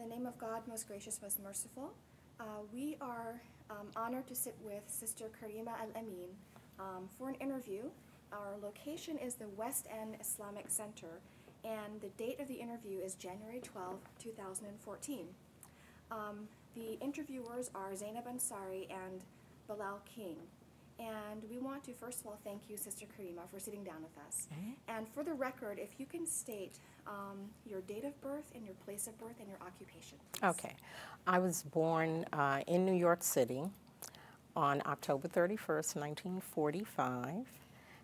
the name of God, most gracious, most merciful. We are honored to sit with Sister Karimah Al-Amin for an interview. Our location is the West End Islamic Center, and the date of the interview is January 12, 2014. The interviewers are Zainab Ansari and Bilal King. And we want to, first of all, thank you, Sister Karimah, for sitting down with us. And for the record, if you can state your date of birth and your place of birth and your occupation, please. Okay. I was born in New York City on October 31st, 1945.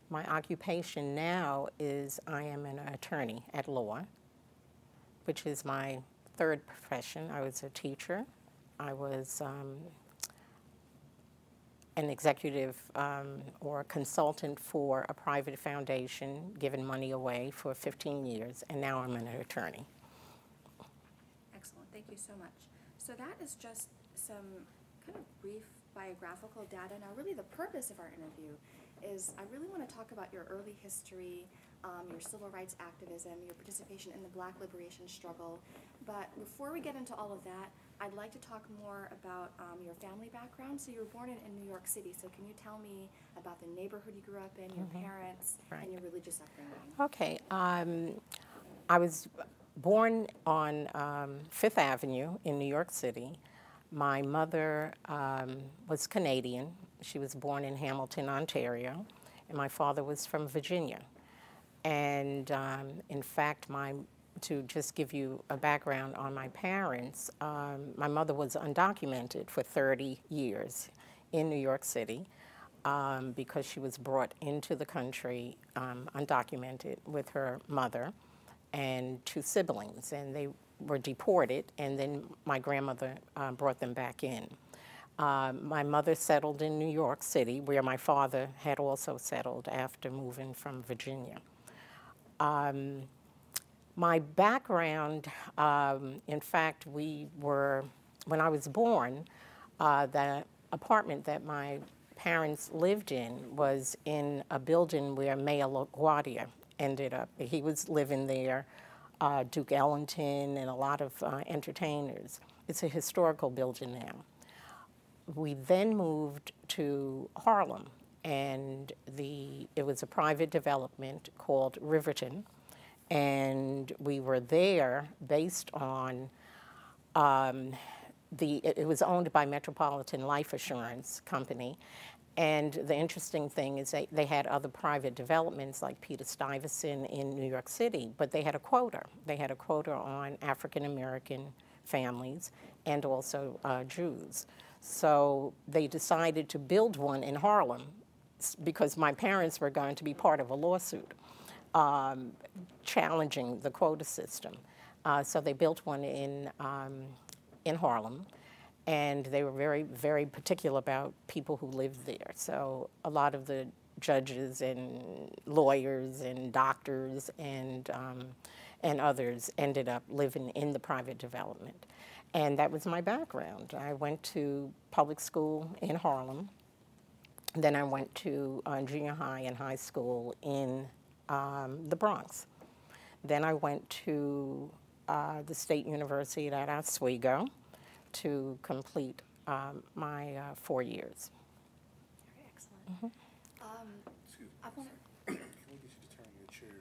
My occupation now is I am an attorney at law, which is my third profession. I was a teacher. I was an executive or consultant for a private foundation, giving money away for 15 years, and now I'm an attorney. Excellent, thank you so much. So that is just some kind of brief biographical data. Now really the purpose of our interview is I really want to talk about your early history, your civil rights activism, your participation in the Black liberation struggle. But before we get into all of that, I'd like to talk more about your family background. So you were born in New York City, so can you tell me about the neighborhood you grew up in, your parents, and your religious upbringing? Okay. I was born on Fifth Avenue in New York City. My mother was Canadian. She was born in Hamilton, Ontario, and my father was from Virginia. And in fact, to just give you a background on my parents, my mother was undocumented for 30 years in New York City because she was brought into the country undocumented with her mother and two siblings, and they were deported, and then my grandmother brought them back in. My mother settled in New York City, where my father had also settled after moving from Virginia. My background, in fact, when I was born, the apartment that my parents lived in was in a building where Mayor LaGuardia ended up. He was living there, Duke Ellington and a lot of entertainers. It's a historical building now. We then moved to Harlem, and it was a private development called Riverton. And we were there based on, it was owned by Metropolitan Life Assurance Company. And the interesting thing is they had other private developments like Peter Stuyvesant in New York City, but they had a quota. They had a quota on African American families and also Jews. So they decided to build one in Harlem because my parents were going to be part of a lawsuit challenging the quota system. So they built one in Harlem, and they were very, very particular about people who lived there. So a lot of the judges and lawyers and doctors and others ended up living in the private development. And that was my background. I went to public school in Harlem. Then I went to junior high and high school in the Bronx. Then I went to the State University at Oswego to complete my 4 years. Very excellent. Excuse me. Can we get you to turn your chair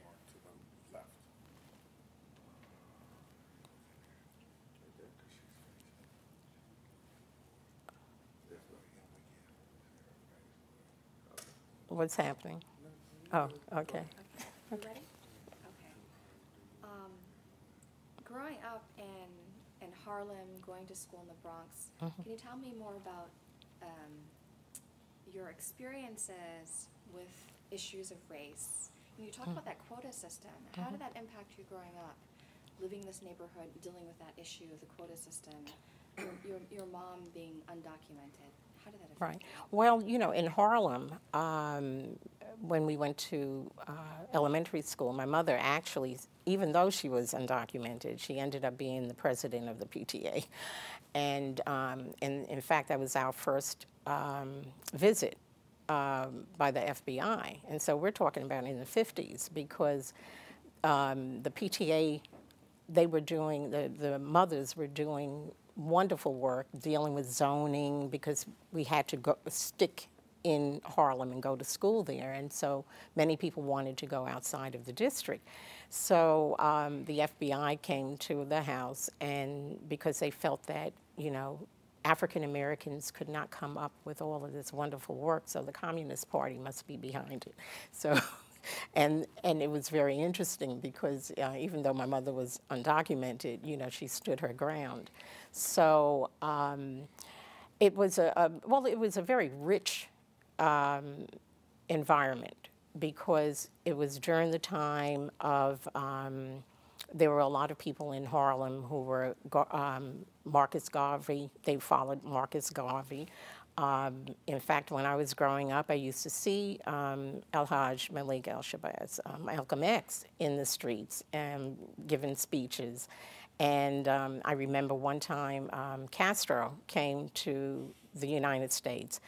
more to the left? What's happening? Oh, okay. You ready? Okay. Growing up in Harlem, going to school in the Bronx, can you tell me more about your experiences with issues of race? When you talk about that quota system, how did that impact you growing up, living in this neighborhood, dealing with that issue of the quota system, your mom being undocumented? How did that affect you? Well, you know, in Harlem, when we went to elementary school, my mother actually, even though she was undocumented, she ended up being the president of the PTA. And in fact, that was our first visit by the FBI. And so we're talking about in the 50s, because the PTA they were doing, the mothers were doing wonderful work dealing with zoning because we had to stick in Harlem and go to school there, and so many people wanted to go outside of the district. So the FBI came to the house, and because they felt that, you know, African Americans could not come up with all of this wonderful work, so the Communist Party must be behind it. So, and it was very interesting because even though my mother was undocumented, you know, she stood her ground. So it was well, it was a very rich environment because it was during the time of there were a lot of people in Harlem who were Marcus Garvey. They followed Marcus Garvey. In fact, when I was growing up, I used to see El-Hajj Malik El-Shabazz, Malcolm X, in the streets giving speeches. And I remember one time Castro came to the United States,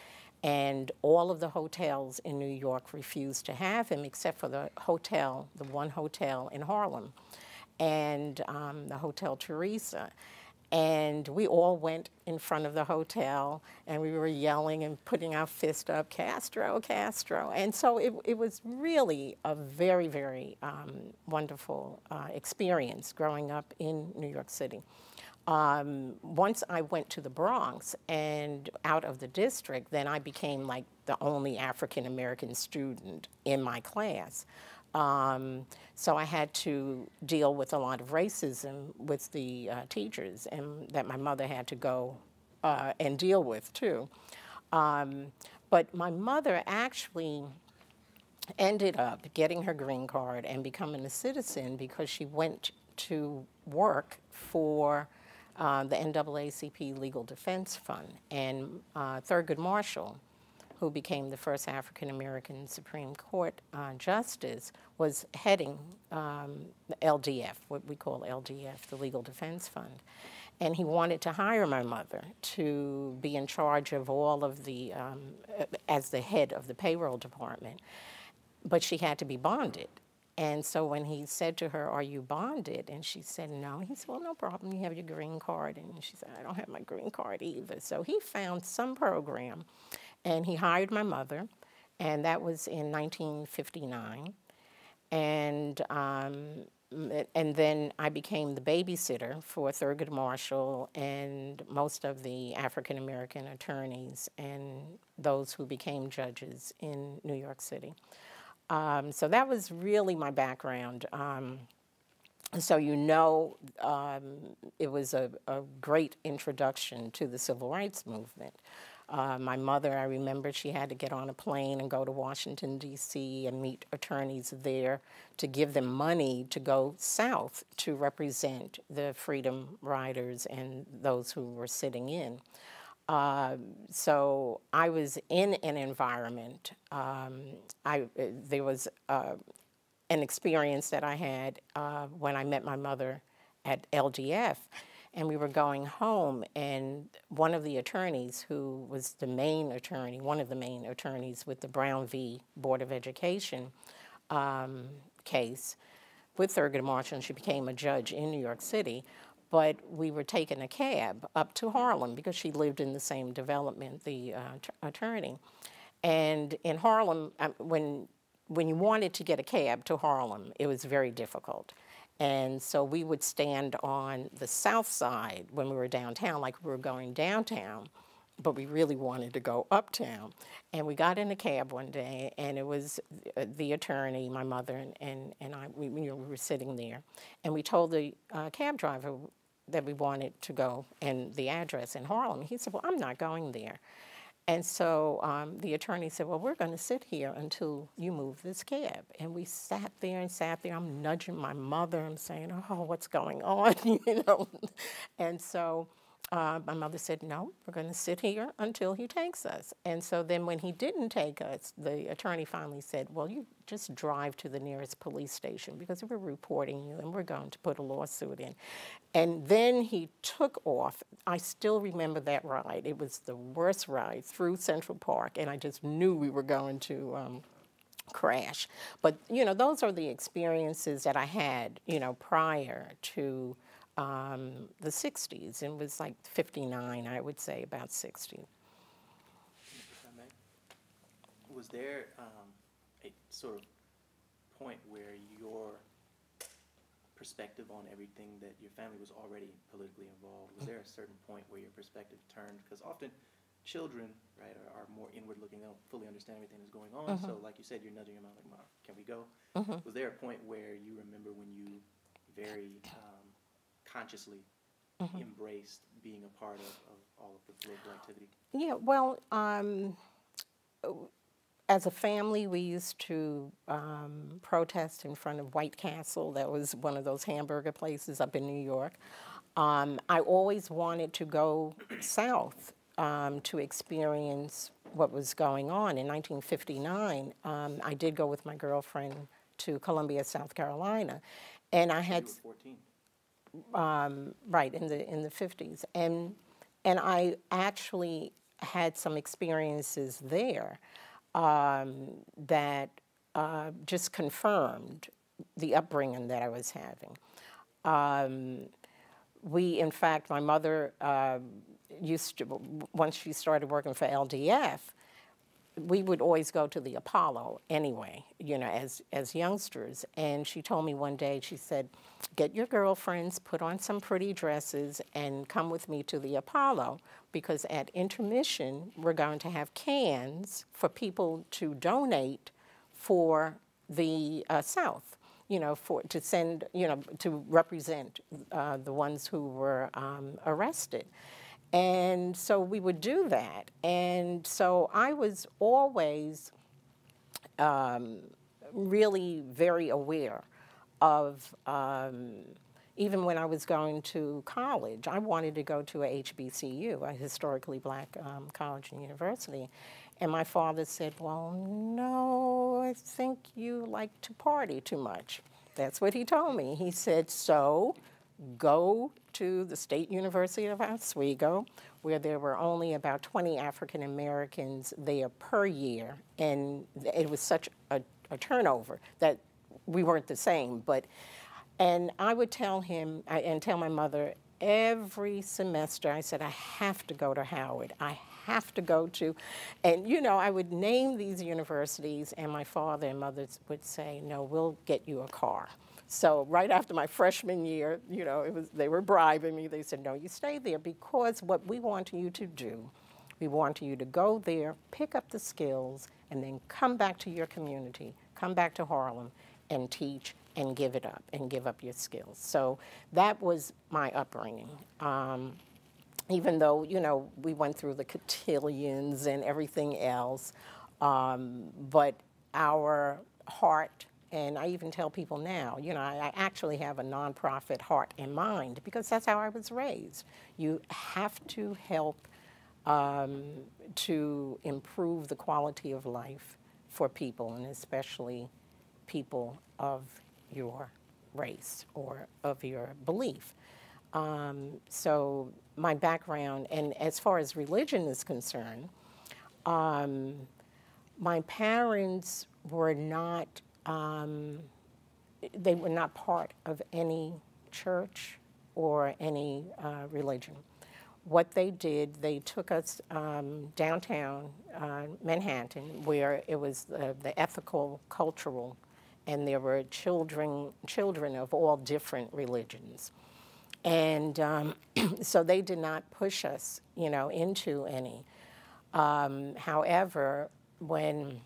and all of the hotels in New York refused to have him except for the hotel, the one hotel in Harlem, and the Hotel Teresa. And we all went in front of the hotel, and we were yelling and putting our fist up, Castro, Castro. And so it was really a very, very wonderful experience growing up in New York City. Once I went to the Bronx and out of the district, then I became like the only African-American student in my class. So I had to deal with a lot of racism with the teachers, and that my mother had to go and deal with too. But my mother actually ended up getting her green card and becoming a citizen because she went to work for the NAACP Legal Defense Fund, and Thurgood Marshall, who became the first African-American Supreme Court justice, was heading the LDF, what we call LDF, the Legal Defense Fund. And he wanted to hire my mother to be in charge of all of the, as the head of the payroll department. But she had to be bonded. And so when he said to her, "Are you bonded?" and she said no, he said, "Well, no problem, you have your green card." And she said, "I don't have my green card either." So he found some program, and he hired my mother, and that was in 1959. And then I became the babysitter for Thurgood Marshall and most of the African-American attorneys and those who became judges in New York City. So that was really my background. So you know, it was a great introduction to the civil rights movement. My mother, I remember she had to get on a plane and go to Washington, D.C. and meet attorneys there to give them money to go south to represent the freedom riders and those who were sitting in. So I was in an environment, there was an experience that I had when I met my mother at LDF, and we were going home, and one of the attorneys who was the main attorney, one of the main attorneys with the Brown v. Board of Education case with Thurgood Marshall, and she became a judge in New York City, but we were taking a cab up to Harlem because she lived in the same development, the attorney. And in Harlem, when you wanted to get a cab to Harlem, it was very difficult. And so we would stand on the south side when we were downtown, like we were going downtown, but we really wanted to go uptown. And we got in a cab one day, and it was the attorney, my mother, and I, we were sitting there. And we told the cab driver that we wanted to go and the address in Harlem. He said, "Well, I'm not going there." And so the attorney said, "Well, we're going to sit here until you move this cab." And we sat there and sat there. I'm nudging my mother. I'm saying, "Oh, what's going on?" you know. And so my mother said, "No, we're going to sit here until he takes us." And so then when he didn't take us, the attorney finally said, "Well, you just drive to the nearest police station because we're reporting you and we're going to put a lawsuit in." And then he took off. I still remember that ride. It was the worst ride through Central Park, and I just knew we were going to crash. But, you know, those are the experiences that I had, you know, prior to the 60s. It was like 59, I would say, about 60. If I may, was there a sort of point where your perspective on everything that your family was already politically involved, was there a certain point where your perspective turned? Because often children, right, are more inward looking. They don't fully understand everything that's going on. So like you said, you're nudging them out like, Mom, can we go? Was there a point where you remember when you very consciously embraced being a part of all of the political activity? Yeah, well, as a family, we used to protest in front of White Castle. That was one of those hamburger places up in New York. I always wanted to go south to experience what was going on. In 1959, I did go with my girlfriend to Columbia, South Carolina, and I had. You were 14. Right, in the 50s. And I actually had some experiences there that just confirmed the upbringing that I was having. In fact, my mother used to, once she started working for LDF, we would always go to the Apollo anyway, you know, as youngsters. And she told me one day, she said, get your girlfriends, put on some pretty dresses, and come with me to the Apollo, because at intermission, we're going to have cans for people to donate for the South, you know, to send, you know, to represent the ones who were arrested. And so we would do that. And so I was always really very aware of, even when I was going to college, I wanted to go to a HBCU, a historically black college and university. And my father said, well, no, I think you like to party too much. That's what he told me. He said, so go to the State University of Oswego, where there were only about 20 African Americans there per year, and it was such a turnover that we weren't the same. And I would tell him, and tell my mother, every semester, I said, I have to go to Howard. I have to go to, and you know, I would name these universities, and my father and mother would say, no, we'll get you a car. So right after my freshman year, you know, they were bribing me. They said, no, you stay there, because what we want you to do, we want you to go there, pick up the skills, and then come back to your community, come back to Harlem, and teach and give it up, and give up your skills. So that was my upbringing. Even though, you know, we went through the cotillions and everything else, but our heart, and I even tell people now, you know, I actually have a nonprofit heart and mind, because that's how I was raised. You have to help to improve the quality of life for people, and especially people of your race or of your belief. So my background, and as far as religion is concerned, my parents were not, they were not part of any church or any religion. What they did, they took us downtown Manhattan, where it was the ethical, cultural, and there were children of all different religions. And so they did not push us, you know, into any. However, when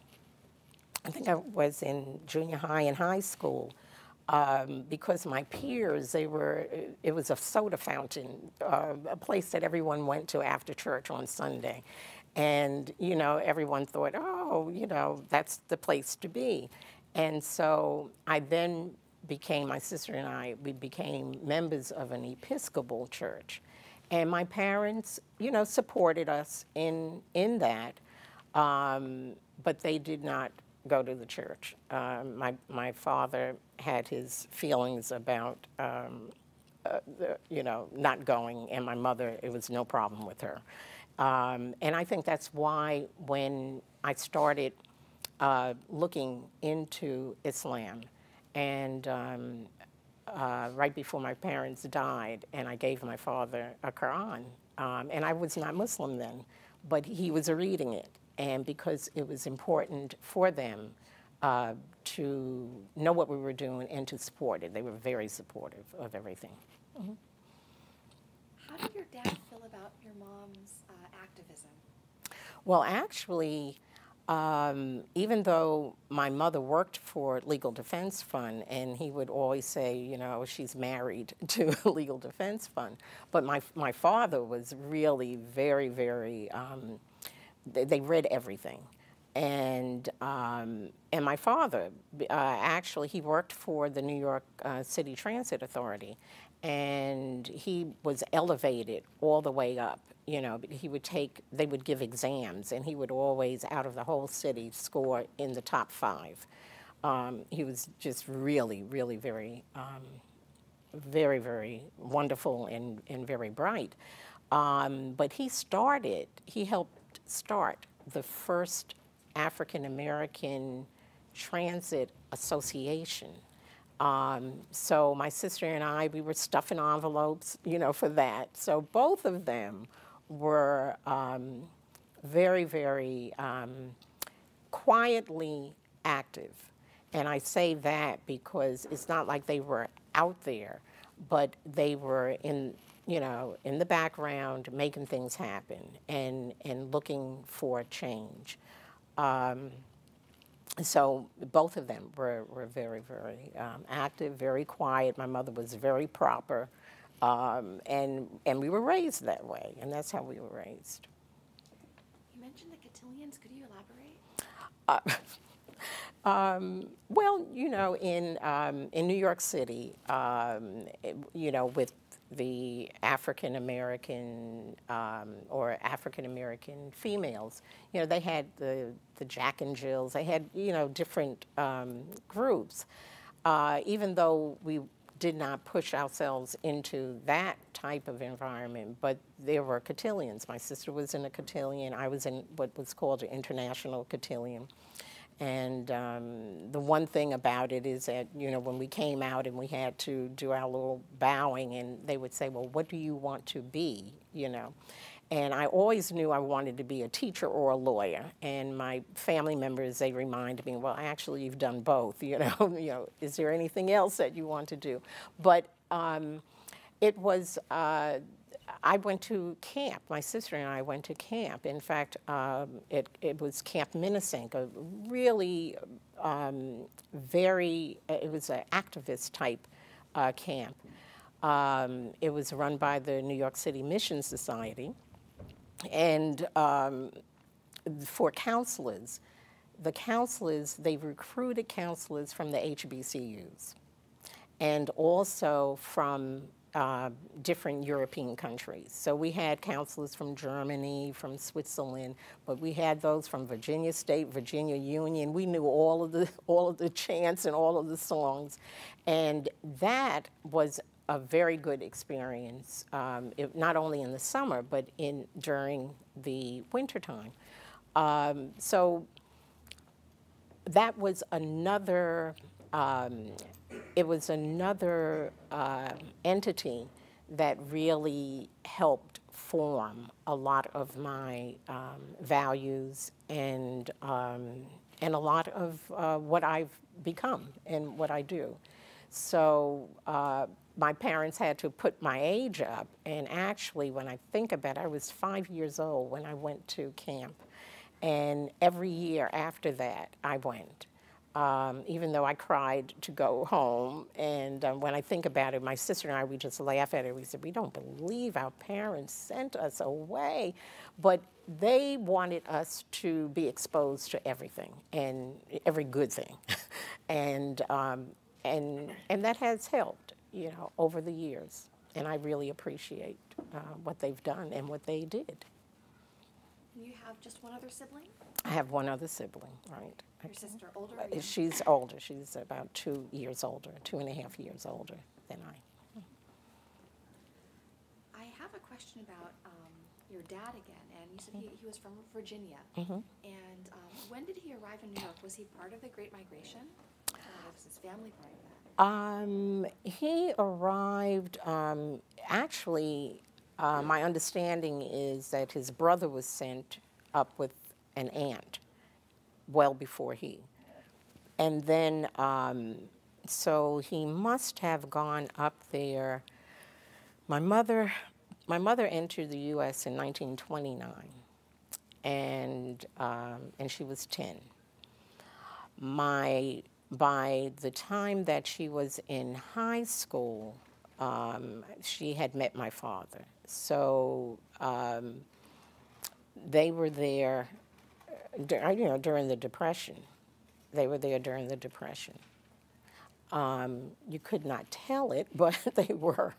I think I was in junior high and high school, because my peers, it was a soda fountain, a place that everyone went to after church on Sunday. And, you know, everyone thought, oh, you know, that's the place to be. And so I then became, my sister and I, we became members of an Episcopal church. And my parents, you know, supported us in that, but they did not go to the church. My father had his feelings about, you know, not going, and my mother, it was no problem with her. And I think that's why when I started looking into Islam. And right before my parents died, and I gave my father a Quran. And I was not Muslim then, but he was reading it. And because it was important for them to know what we were doing and to support it, they were very supportive of everything. Mm-hmm. How did your dad feel about your mom's activism? Well, actually, even though my mother worked for Legal Defense Fund, and he would always say, you know, she's married to Legal Defense Fund, but my father was really very, very, they read everything. And my father, actually, he worked for the New York City Transit Authority, and he was elevated all the way up. You know, they would give exams, and he would always, out of the whole city, score in the top 5. He was just really, really very, very, very wonderful and very bright. But he helped start the first African American Transit Association. So my sister and I, we were stuffing envelopes, you know, for that. So both of them were very, very quietly active. And I say that because it's not like they were out there, but they were in the background, making things happen and looking for change. So both of them were very, very active, very quiet. My mother was very proper, and we were raised that way, and that's how we were raised. You mentioned the cotillions. Could you elaborate? Well, you know, in New York City, you know, with the African American or African American females, you know, they had the Jack and Jills. They had, you know, different groups. Even though we did not push ourselves into that type of environment, but there were cotillions. My sister was in a cotillion. I was in what was called an international cotillion. And the one thing about it is that, you know, when we came out and we had to do our little bowing, and they would say, well, what do you want to be, you know? And I always knew I wanted to be a teacher or a lawyer. And my family members, they reminded me, well, actually, you've done both, you know, is there anything else that you want to do? But it was, I went to camp. My sister and I went to camp. In fact, it was Camp Minnesink, a really it was an activist type camp. It was run by the New York City Mission Society. And for counselors, they recruited counselors from the HBCUs and also from different European countries. So we had counselors from Germany, from Switzerland, but we had those from Virginia State, Virginia Union. We knew all of the chants and all of the songs, and that was a very good experience, not only in the summer, but during the wintertime. So that was another, it was another entity that really helped form a lot of my values and a lot of what I've become and what I do. So my parents had to put my age up, and actually, when I think about it, I was 5 years old when I went to camp, and every year after that, I went. Even though I cried to go home, and when I think about it, my sister and I, we just laugh at it. We said, we don't believe our parents sent us away, but they wanted us to be exposed to everything, and every good thing, and that has helped, you know, over the years. And I really appreciate what they've done and what they did. You have just one other sibling? I have one other sibling, right. Your sister, older or younger? She's older. She's about 2 years older, 2.5 years older than I. I have have a question about your dad again, and you said he was from Virginia. Mhm. And when did he arrive in New York? Was he part of the Great Migration? Or was his family part of that? He arrived, actually, my understanding is that his brother was sent up with an aunt well before he. And then, so he must have gone up there. My mother entered the U.S. in 1929, and she was 10. By the time that she was in high school, she had met my father. So they were there, during the Depression. They were there during the Depression. You could not tell it, but they were.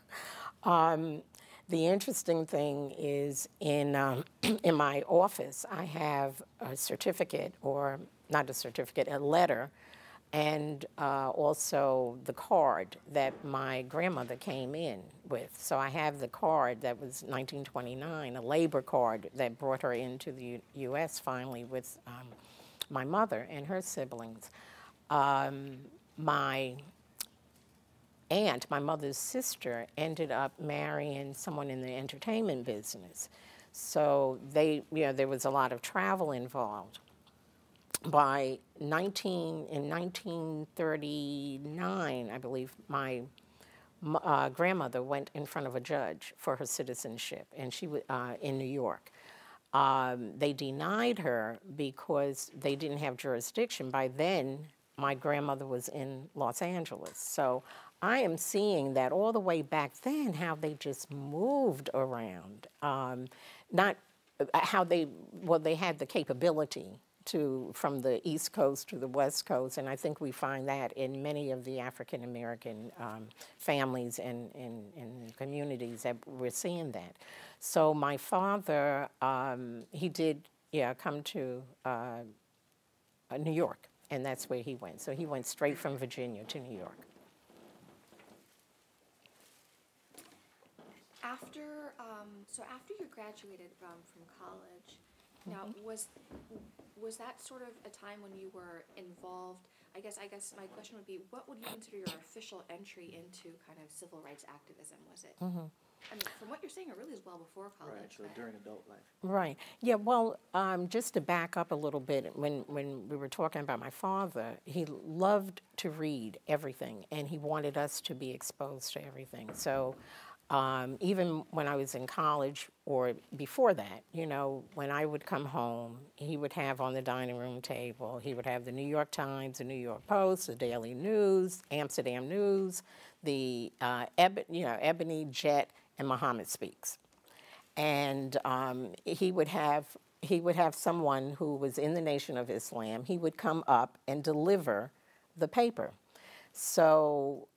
The interesting thing is in my office, I have a certificate, or not a certificate, a letter, and also the card that my grandmother came in with. So I have the card that was 1929, a labor card that brought her into the U.S. finally with my mother and her siblings. My aunt, my mother's sister, ended up marrying someone in the entertainment business. So there was a lot of travel involved. In 1939, I believe, my grandmother went in front of a judge for her citizenship, and she was in New York. They denied her because they didn't have jurisdiction. By then, my grandmother was in Los Angeles. So I am seeing that all the way back then, how they just moved around. Not how they had the capability from the East Coast to the West Coast, and I think we find that in many of the African American families and communities that we're seeing that. So my father, he did, come to New York, and that's where he went. So he went straight from Virginia to New York. After you graduated from college, now was that sort of a time when you were involved? I guess my question would be, what would you consider your official entry into kind of civil rights activism? Was it? I mean, from what you're saying, it really is well before college. Right, so during adult life. Right. Yeah, well, just to back up a little bit, when we were talking about my father, he loved to read everything, and he wanted us to be exposed to everything. So even when I was in college or before that, when I would come home, he would have on the dining room table, he would have the New York Times, the New York Post, the Daily News, Amsterdam News, the Ebony, Jet, and Muhammad Speaks. And he would have someone who was in the Nation of Islam. He would come up and deliver the paper. So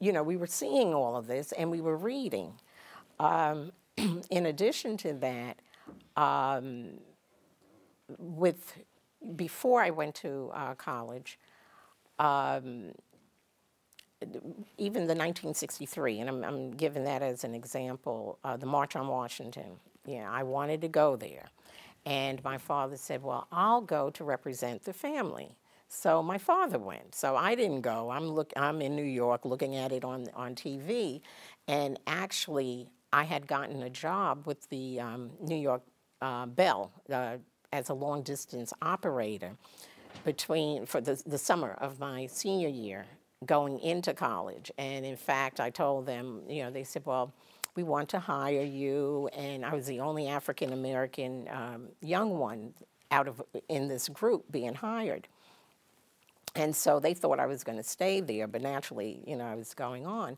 we were seeing all of this, and we were reading. In addition to that, before I went to college, even the 1963, and I'm giving that as an example, the March on Washington. I wanted to go there. And my father said, well, I'll go to represent the family. So my father went. So I didn't go. I'm in New York looking at it on TV. And actually, I had gotten a job with the New York Bell as a long-distance operator for the summer of my senior year going into college. And in fact, I told them, they said, well, we want to hire you. And I was the only African-American young one in this group being hired. And so they thought I was going to stay there, but naturally, I was going on.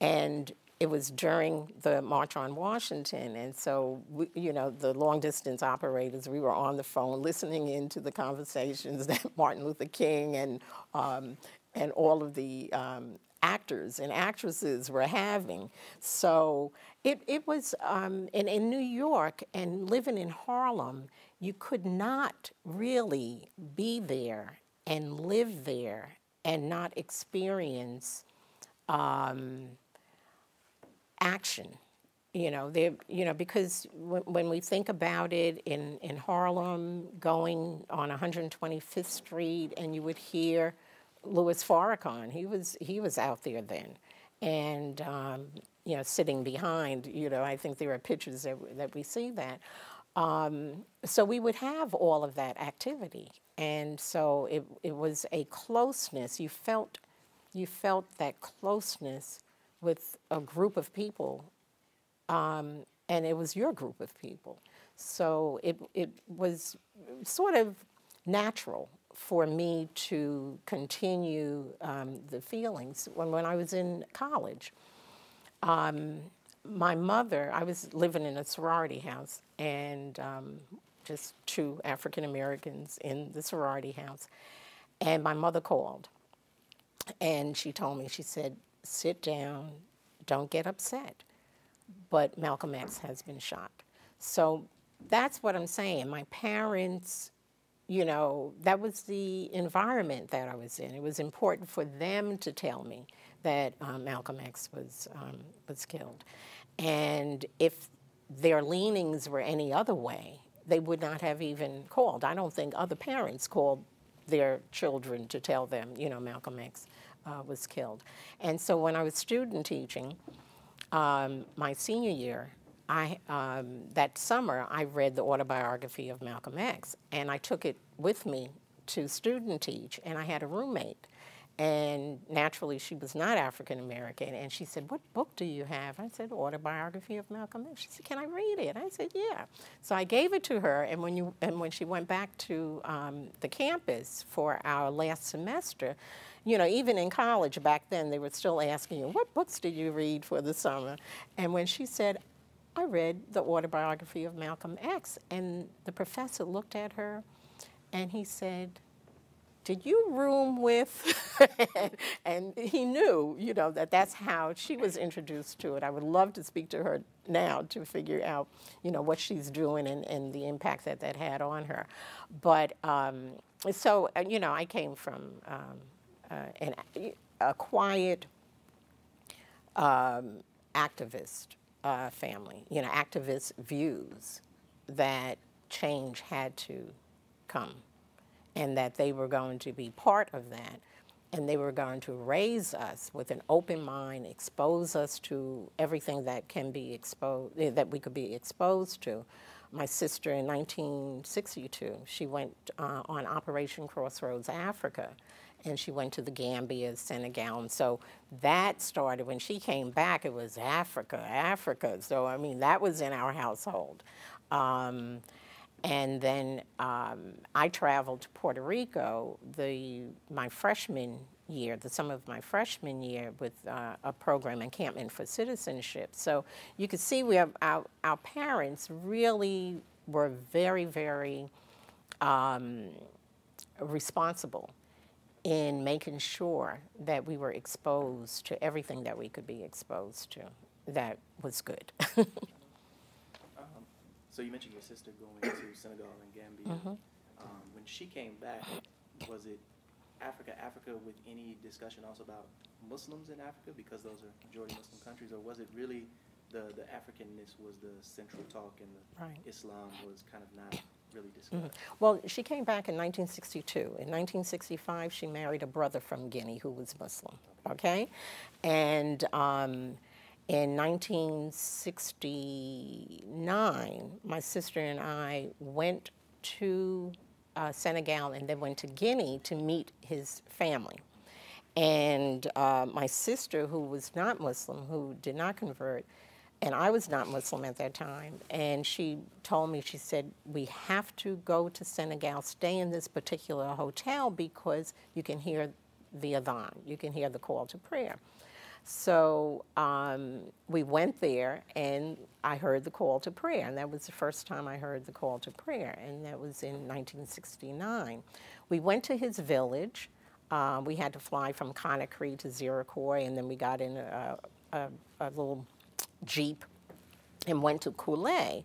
And it was during the March on Washington, and so, the long-distance operators, we were on the phone listening into the conversations that Martin Luther King and all of the actors and actresses were having. So it was, in New York and living in Harlem, you could not really be there and live there and not experience action You know, because when we think about it in Harlem, going on 125th Street, and you would hear Louis Farrakhan, he was out there then, and you know, sitting behind. You know, I think there are pictures that we see that. So we would have all of that activity, and so it was a closeness. You felt that closeness with a group of people. And it was your group of people. So it was sort of natural for me to continue the feelings. When I was in college, my mother, I was living in a sorority house, and just 2 African Americans in the sorority house. And my mother called, and she told me, she said, sit down, don't get upset, but Malcolm X has been shot. So that's what I'm saying. My parents, you know, that was the environment that I was in. It was important for them to tell me that Malcolm X was killed. And if their leanings were any other way, they would not have even called. I don't think other parents called their children to tell them, you know, Malcolm X was killed. And so when I was student teaching, my senior year, that summer, I read the autobiography of Malcolm X, and I took it with me to student teach, and I had a roommate. And naturally, she was not African American, and she said, what book do you have? I said, Autobiography of Malcolm X. She said, can I read it? I said, yeah. So I gave it to her, and when she went back to the campus for our last semester, you know, even in college back then, they were still asking you, what books did you read for the summer? And when she said, I read the autobiography of Malcolm X, and the professor looked at her, and he said, did you room with, and he knew, you know, that's how she was introduced to it. I would love to speak to her now to figure out, you know, what she's doing and the impact that had on her. But, so, you know, I came from a quiet activist family, you know, activist views that change had to come, and that they were going to be part of that, and they were going to raise us with an open mind, expose us to everything that can be exposed, that we could be exposed to. My sister in 1962, she went on Operation Crossroads Africa, and she went to the Gambia, Senegal, and so that started, when she came back, it was Africa, Africa. So, I mean, that was in our household. And then I traveled to Puerto Rico my freshman year, the summer of my freshman year, with a program, Encampment for Citizenship. So you could see we have our parents really were very, very responsible in making sure that we were exposed to everything that we could be exposed to that was good. So you mentioned your sister going to Senegal and Gambia. Mm-hmm. When she came back, was it Africa with any discussion also about Muslims in Africa, because those are majority Muslim countries, or was it really the Africanness was the central talk, and the Right. Islam was kind of not really discussed? Mm-hmm. Well, she came back in 1962. In 1965, she married a brother from Guinea who was Muslim, okay? And in 1969, my sister and I went to Senegal and then went to Guinea to meet his family. And my sister, who was not Muslim, who did not convert, and I was not Muslim at that time, and she told me, she said, we have to go to Senegal, stay in this particular hotel because you can hear the adhan, you can hear the call to prayer. So we went there, and I heard the call to prayer, and that was the first time I heard the call to prayer, and that was in 1969. We went to his village. We had to fly from Conakry to Zirakoy, and then we got in a little Jeep and went to Koulé.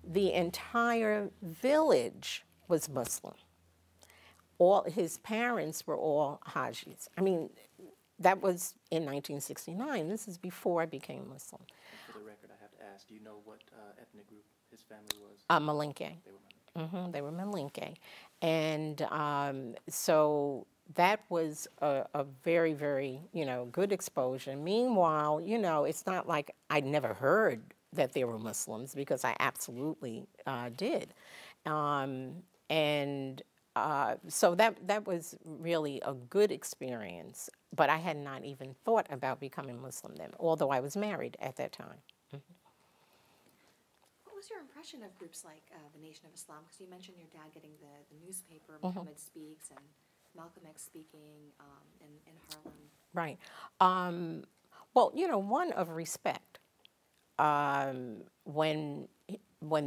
The entire village was Muslim. All his parents were all Hajis. I mean, that was in 1969. This is before I became Muslim. And for the record, I have to ask, do you know what ethnic group his family was? Malinke. They were Malinke. They were Malinke. And so that was a very, very, good exposure. Meanwhile, it's not like I'd never heard that there were Muslims, because I absolutely did. So that was really a good experience, but I had not even thought about becoming Muslim then, although I was married at that time. What was your impression of groups like the Nation of Islam? Because you mentioned your dad getting the newspaper, Muhammad Speaks, and Malcolm X speaking in Harlem. Right. Well, one of respect. When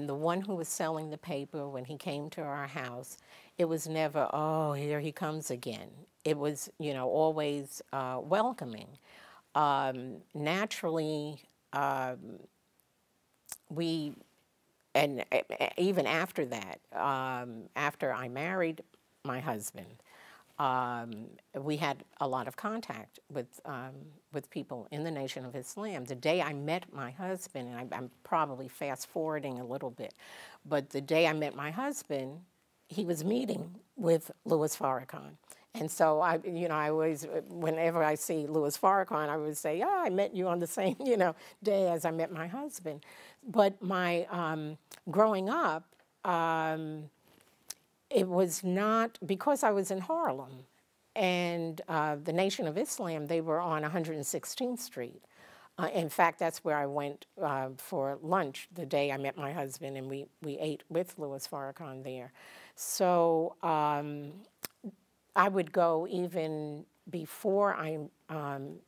the one who was selling the paper, when he came to our house, it was never, oh, here he comes again. It was, always welcoming. Naturally, and even after that, after I married my husband, we had a lot of contact with people in the Nation of Islam. The day I met my husband, and I'm probably fast forwarding a little bit, but the day I met my husband, he was meeting with Louis Farrakhan. And so I always, whenever I see Louis Farrakhan, I would say, I met you on the same, day as I met my husband. But my growing up, it was not, because I was in Harlem, and the Nation of Islam, they were on 116th Street. In fact, that's where I went for lunch the day I met my husband, and we ate with Louis Farrakhan there. So I would go even before I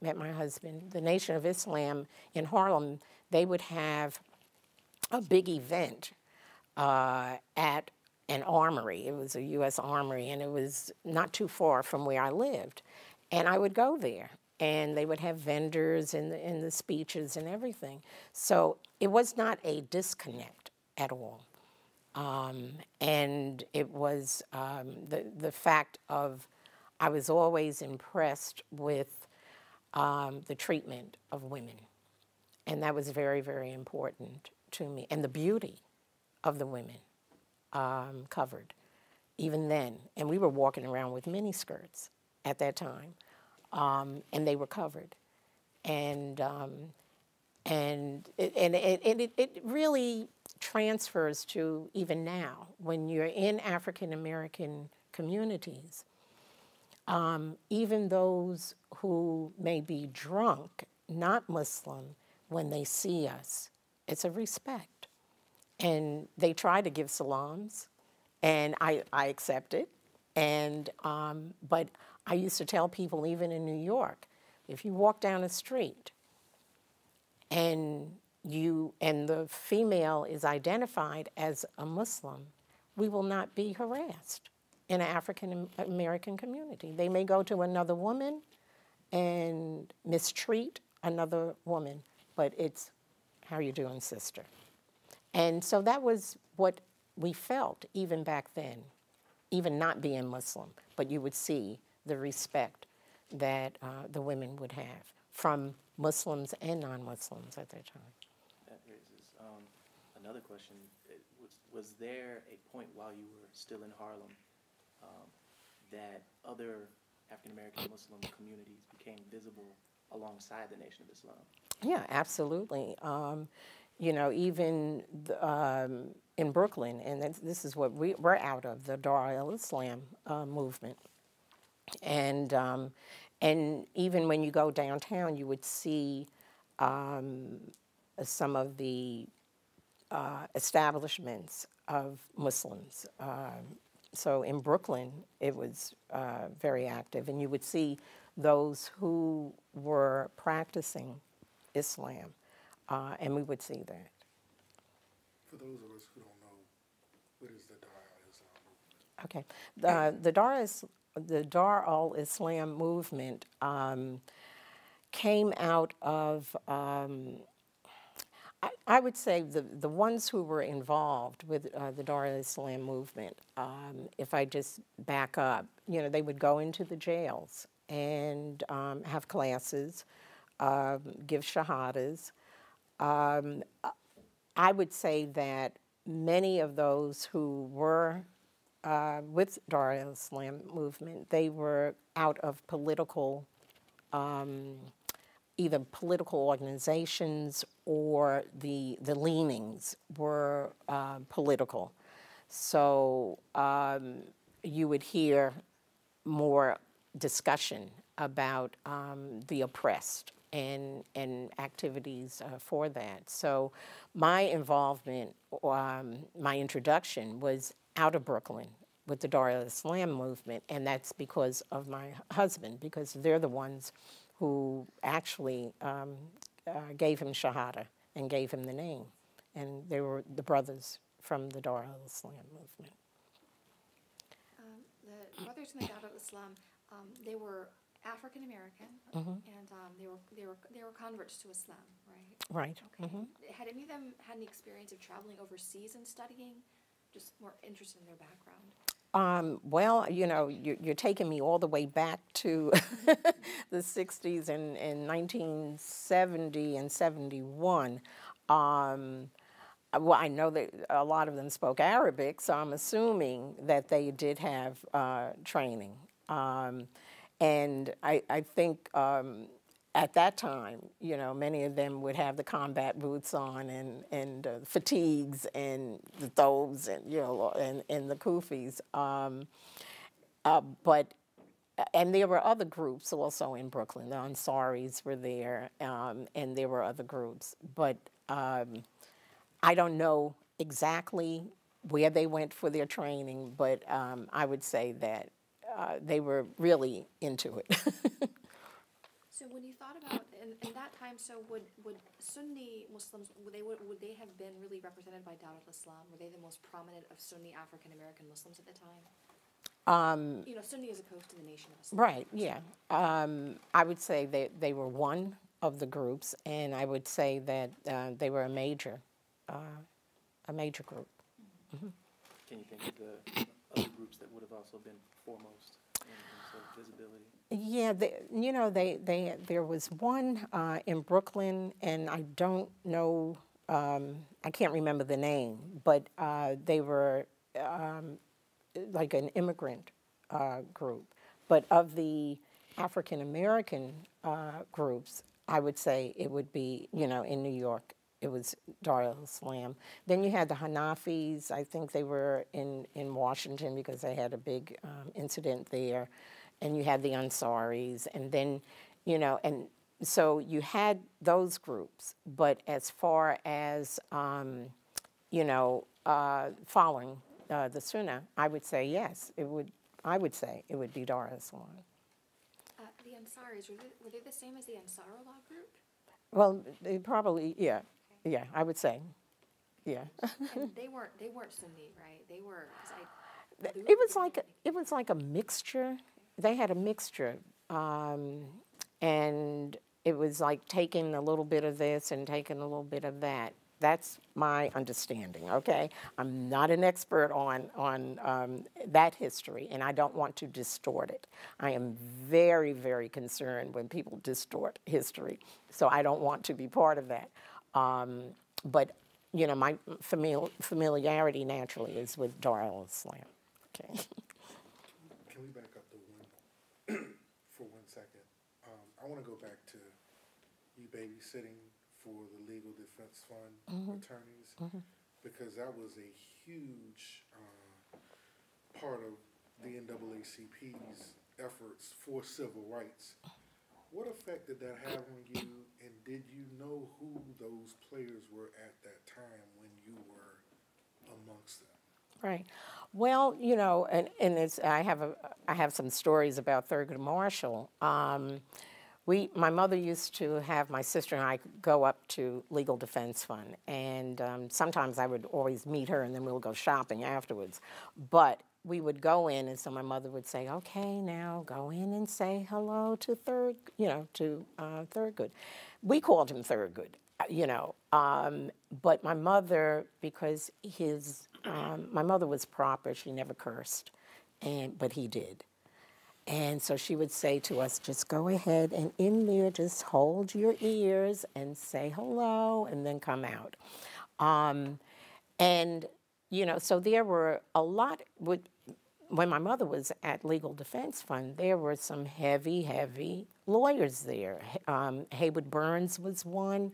met my husband. The Nation of Islam in Harlem, they would have a big event at an armory. It was a U.S. armory, and it was not too far from where I lived. And I would go there, and they would have vendors in the speeches and everything. So it was not a disconnect at all. And it was the fact of, I was always impressed with the treatment of women. And that was very, very important to me. And the beauty of the women covered, even then. And we were walking around with mini skirts at that time, and they were covered. And it really transfers to even now, when you're in African American communities, even those who may be drunk, not Muslim, when they see us, it's a respect. And they try to give salams, and I accept it. And but I used to tell people, even in New York, if you walk down a street and the female is identified as a Muslim, we will not be harassed in an African American community. They may go to another woman and mistreat another woman, but it's, how you doing, sister? And so that was what we felt even back then, even not being Muslim, but you would see the respect that the women would have from Muslims and non-Muslims at that time. That raises another question. Was there a point while you were still in Harlem that other African-American Muslim communities became visible alongside the Nation of Islam? Yeah, absolutely. Even in Brooklyn, and this is what we're out of, the Dar al-Islam movement. And even when you go downtown, you would see some of the establishments of Muslims. So in Brooklyn, it was very active, and you would see those who were practicing Islam, and we would see that. For those of us who don't know, what is the Dar al-Islam movement? Okay, the Dar al-Islam movement came out of, I would say the ones who were involved with the Dar al-Islam movement, if I just back up, they would go into the jails and have classes, give shahadas. I would say that many of those who were with Dar al-Islam movement, they were out of political, either political organizations or the leanings were political. So you would hear more discussion about the oppressed and activities for that. So my involvement, my introduction was out of Brooklyn with the Dar al-Islam movement, and that's because of my husband, because they're the ones who actually gave him Shahada and gave him the name. And they were the brothers from the Dar al-Islam movement. The brothers in the Dar al-Islam, they were African American, and they were converts to Islam, right? Right. Okay. Had any of them had any experience of traveling overseas and studying? Just more interested in their background. Well, you know, you're taking me all the way back to the 60s and 1970 and 71. Well, I know that a lot of them spoke Arabic, so I'm assuming that they did have training. And I think at that time, you know, many of them would have the combat boots on and fatigues and the thobes and, you know, and the kufis. And there were other groups also in Brooklyn. The Ansaris were there, and there were other groups. But I don't know exactly where they went for their training, but I would say that they were really into it. So when you thought about in that time, so would Sunni Muslims would they have been really represented by Dawat al-Islam? Were they the most prominent of Sunni African American Muslims at the time? You know, Sunni as opposed to the Nation of Islam. Right. Yeah. I would say they were one of the groups, and I would say that they were a major group. Mm-hmm. Can you think of the other groups that would have also been foremost in sort of visibility? Yeah, you know, there was one in Brooklyn, and I don't know, I can't remember the name, but they were like an immigrant group. But of the African American groups, I would say it would be, you know, in New York, it was Dar al-Islam. Then you had the Hanafis. I think they were in Washington because they had a big incident there. And you had the Ansaris. And then, you know, and so you had those groups. But as far as, you know, following the Sunnah, I would say yes. I would say it would be Dar al-Islam. The Ansaris, were they the same as the Ansarullah group? Well, they probably, yeah. Yeah, I would say, yeah. And they weren't Sunni, right? They were. It was like a mixture. They had a mixture, and it was like taking a little bit of this and taking a little bit of that. That's my understanding. Okay, I'm not an expert on that history, and I don't want to distort it. I am very, very concerned when people distort history, so I don't want to be part of that. But, you know, my familiarity naturally is with Dar al-Islam. Okay. Can we back up for 1 second? I want to go back to you babysitting for the Legal Defense Fund attorneys, because that was a huge part of the NAACP's efforts for civil rights. What effect did that have on you, and did you know who those players were at that time when you were amongst them? Right. Well, you know, and it's, I have some stories about Thurgood Marshall. My mother used to have my sister and I go up to Legal Defense Fund, and sometimes I would always meet her, and then we'll go shopping afterwards. But we would go in, and so my mother would say, "Okay, now go in and say hello to Thurgood." We called him Thurgood, you know. But my mother, because my mother was proper, she never cursed, but he did. And so she would say to us, just go ahead and in there, just hold your ears and say hello and then come out. And, you know, so there were a lot, when my mother was at Legal Defense Fund, there were some heavy, heavy lawyers there. Haywood Burns was one,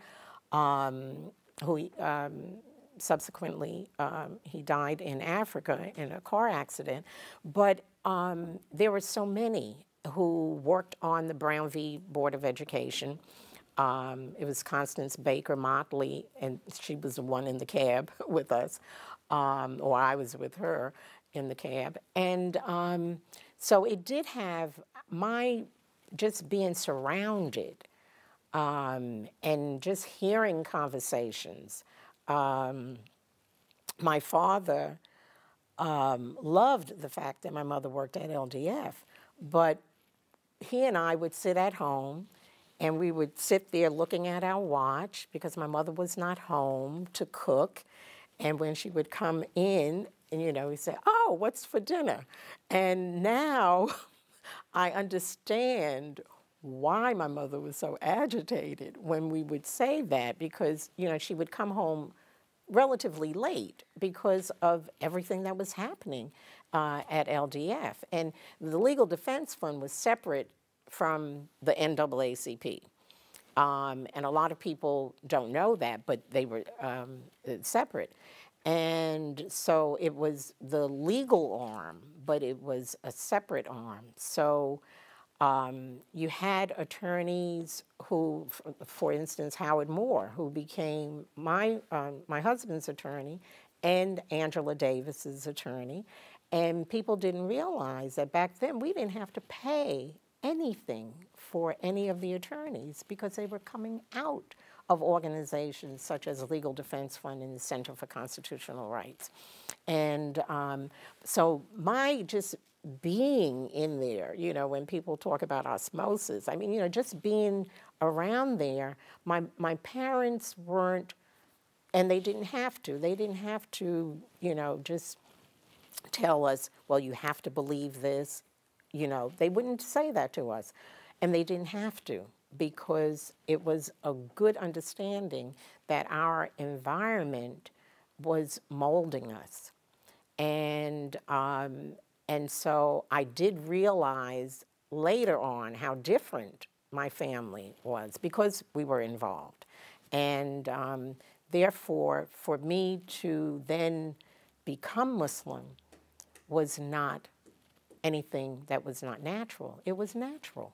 who subsequently he died in Africa in a car accident. But there were so many who worked on the Brown v. Board of Education. It was Constance Baker Motley, and she was the one in the cab with us, or I was with her in the cab. And so it did have my just being surrounded and just hearing conversations. My father loved the fact that my mother worked at LDF, but he and I would sit at home and we would sit there looking at our watch because my mother was not home to cook. And when she would come in, and, you know, we'd say, oh, what's for dinner? And now I understand why my mother was so agitated when we would say that, because, you know, she would come home relatively late because of everything that was happening at LDF. And the Legal Defense Fund was separate from the NAACP. And a lot of people don't know that, but they were separate. And so it was the legal arm, but it was a separate arm. So you had attorneys who, for instance, Howard Moore, who became my husband's attorney and Angela Davis's attorney. And people didn't realize that back then we didn't have to pay anything for any of the attorneys because they were coming out of organizations such as Legal Defense Fund and the Center for Constitutional Rights. And so my just being in there, you know, when people talk about osmosis, I mean, you know, just being around there, my parents weren't, and they didn't have to, you know, just tell us, well, you have to believe this. You know, they wouldn't say that to us. And they didn't have to, because it was a good understanding that our environment was molding us. And so I did realize later on how different my family was because we were involved. And therefore, for me to then become Muslim was not anything that was not natural. It was natural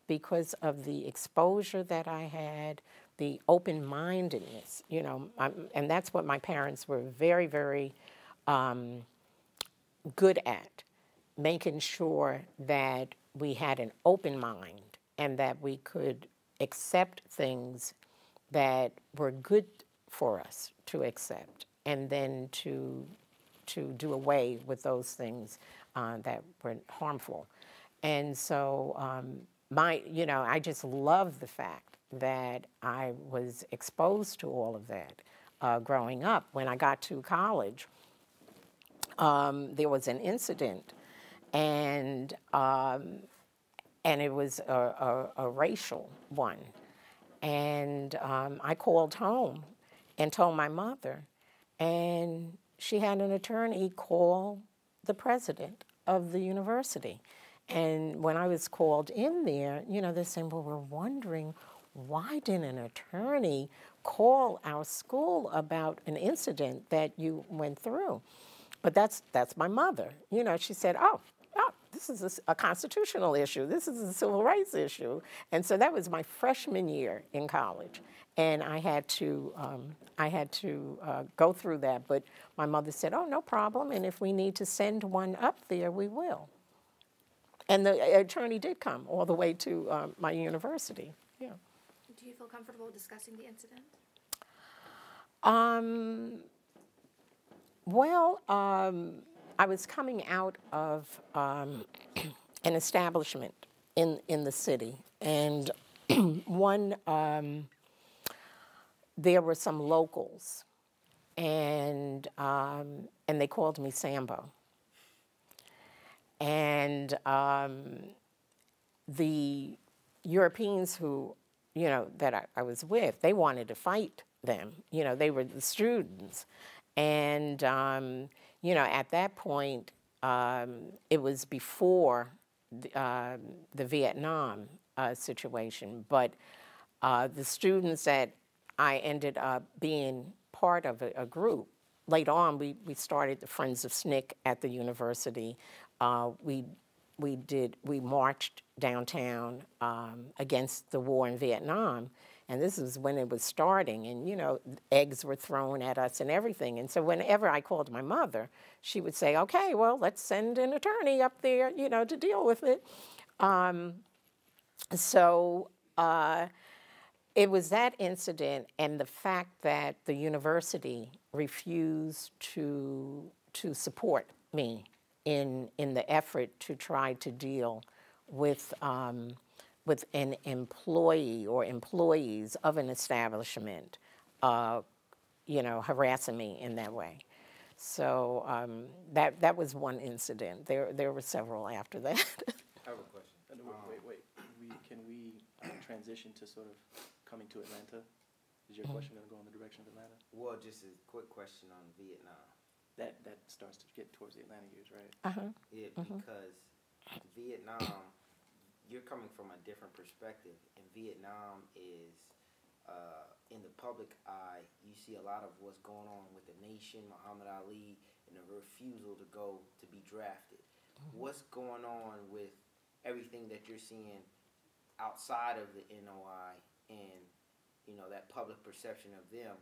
because of the exposure that I had, the open-mindedness, you know, and that's what my parents were very, very good at, making sure that we had an open mind and that we could accept things that were good for us to accept, and then to do away with those things that were harmful. And so you know, I just love the fact that I was exposed to all of that growing up. When I got to college, there was an incident, and it was a racial one. And I called home and told my mother, and she had an attorney call the president of the university. And when I was called in there, you know, they're saying, well, we're wondering, why didn't an attorney call our school about an incident that you went through? But that's my mother. You know, she said, oh, this is a constitutional issue. This is a civil rights issue. And so that was my freshman year in college. And I had to go through that. But my mother said, oh, no problem. And if we need to send one up there, we will. And the attorney did come all the way to my university. Yeah. Do you feel comfortable discussing the incident? Well, I was coming out of an establishment in the city, and there were some locals, and they called me Sambo. And the Europeans who, that I was with, they wanted to fight them. They were the students. And, at that point, it was before the Vietnam situation. But the students that I ended up being part of a group, later on we started the Friends of SNCC at the university. We marched downtown against the war in Vietnam, and this was when it was starting, and eggs were thrown at us and everything. And so whenever I called my mother, she would say, okay, well, let's send an attorney up there, to deal with it. It was that incident and the fact that the university refused to support me in the effort to try to deal with an employee or employees of an establishment, harassing me in that way. So that was one incident. There were several after that. I have a question. Wait. Can we transition to sort of coming to Atlanta? Is your question going to go in the direction of Atlanta? Well, just a quick question on Vietnam. That starts to get towards the Atlanta years, right? Yeah, because Vietnam, you're coming from a different perspective, and Vietnam is, in the public eye, you see a lot of what's going on with the nation, Muhammad Ali, and the refusal to go to be drafted. What's going on with everything that you're seeing outside of the NOI and, that public perception of them?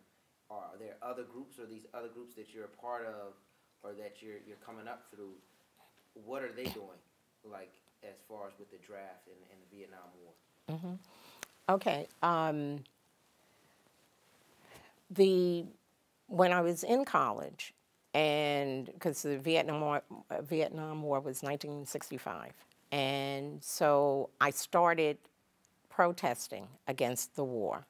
Are there other groups, or these other groups that you're a part of or that you're coming up through? What are they doing, like, as far as with the draft and the Vietnam War? Okay. When I was in college, and because the Vietnam War was 1965, and so I started protesting against the war.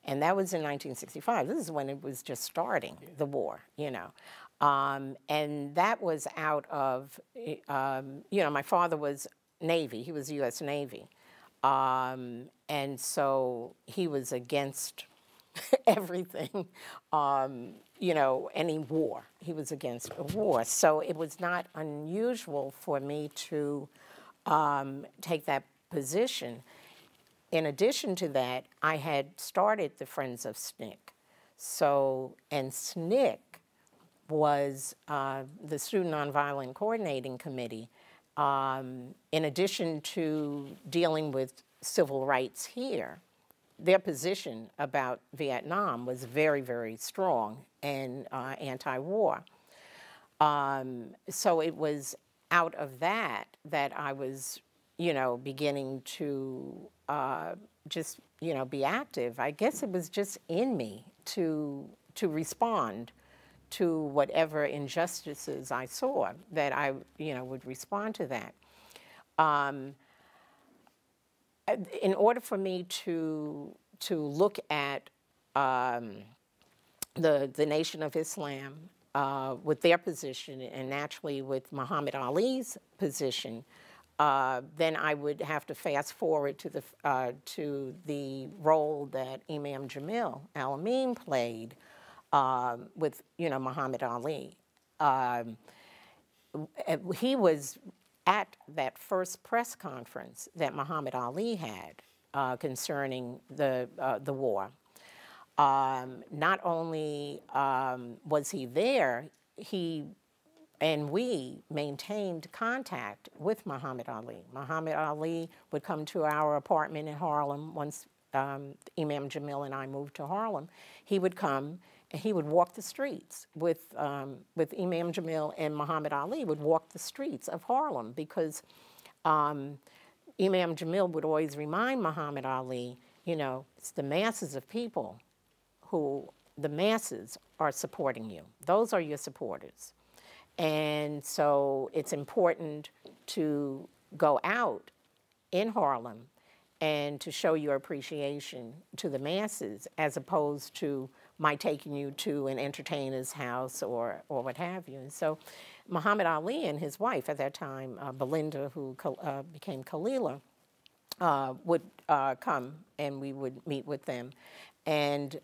And that was in 1965. This is when it was just starting, the war, And that was out of, my father was Navy. He was U.S. Navy. And so he was against everything, any war. He was against a war. So it was not unusual for me to take that position. In addition to that, I had started the Friends of SNCC. And SNCC was the Student Nonviolent Coordinating Committee. In addition to dealing with civil rights here, their position about Vietnam was very, very strong and anti-war. So it was out of that I was, beginning to just, be active. I guess it was just in me to respond to whatever injustices I saw, that I, would respond to that. In order for me to look at the Nation of Islam with their position, and naturally with Muhammad Ali's position, then I would have to fast forward to the role that Imam Al-Amin played with Muhammad Ali. He was at that first press conference that Muhammad Ali had concerning the war. Not only was he there, we maintained contact with Muhammad Ali. Muhammad Ali would come to our apartment in Harlem once Imam Jamil and I moved to Harlem. He would come and he would walk the streets with Imam Jamil, and Muhammad Ali would walk the streets of Harlem, because Imam Jamil would always remind Muhammad Ali, it's the masses of people the masses are supporting you. Those are your supporters. And so it's important to go out in Harlem and to show your appreciation to the masses, as opposed to my taking you to an entertainer's house or what have you. And so Muhammad Ali and his wife at that time, Belinda, who became Khalila, would come and we would meet with them. And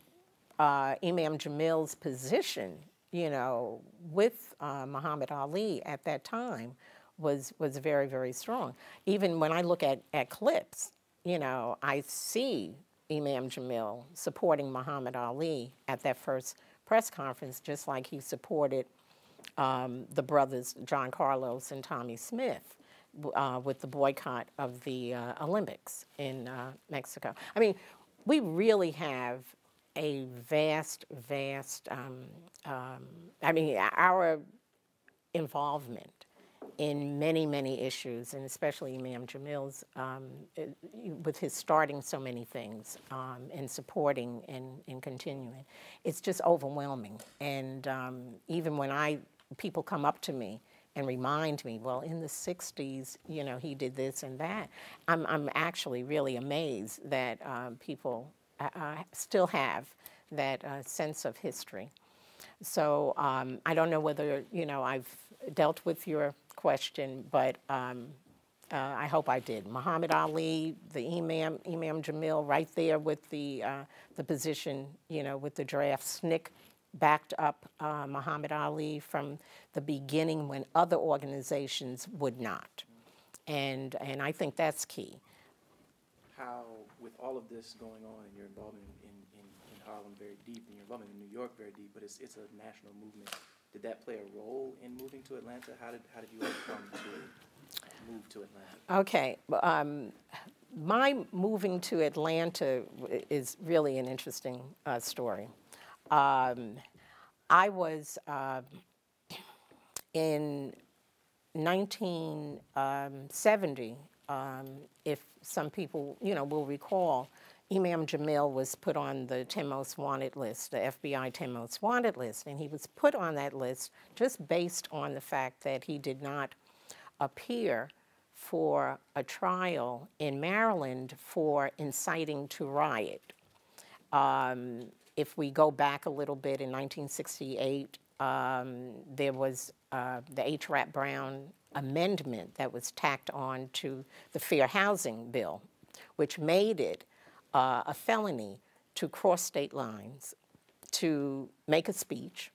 Imam Jamil's position, you know, with Muhammad Ali at that time was very, very strong. Even when I look at clips, you know, I see Imam Jamil supporting Muhammad Ali at that first press conference, just like he supported the brothers John Carlos and Tommy Smith with the boycott of the Olympics in Mexico. I mean, we really have a vast, I mean, our involvement in many, many issues, and especially Imam Jamil's, with his starting so many things and supporting and continuing, it's just overwhelming. And even when people come up to me and remind me, well, in the 60s, you know, he did this and that, I'm actually really amazed that people still have that sense of history. So I don't know whether, you know, I've dealt with your question, but I hope I did. Muhammad Ali, the Imam Jamil, right there with the position, you know, with the draft. SNCC backed up Muhammad Ali from the beginning when other organizations would not. And I think that's key. How, with all of this going on and your involvement in Harlem very deep, and your involvement in New York very deep, but it's a national movement, did that play a role in moving to Atlanta? How did you all come to move to Atlanta? Okay. My moving to Atlanta is really an interesting story. I was in 1970, if some people, you know, will recall, Imam Jamil was put on the 10 most wanted list, the FBI 10 most wanted list, and he was put on that list just based on the fact that he did not appear for a trial in Maryland for inciting to riot. If we go back a little bit, in 1968, there was the H. Rap Brown amendment that was tacked on to the Fair Housing Bill, which made it a felony to cross state lines, to make a speech,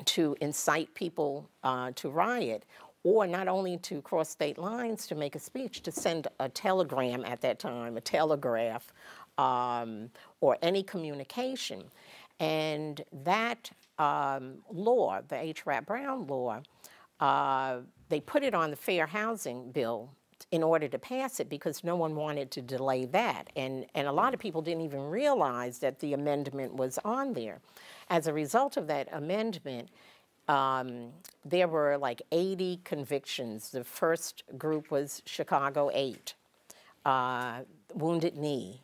to incite people to riot, or not only to cross state lines to make a speech, to send a telegram at that time, a telegraph, or any communication. And that law, the H. Rap Brown law, they put it on the Fair Housing Bill in order to pass it because no one wanted to delay that. And a lot of people didn't even realize that the amendment was on there. As a result of that amendment, there were like 80 convictions. The first group was Chicago 8, Wounded Knee,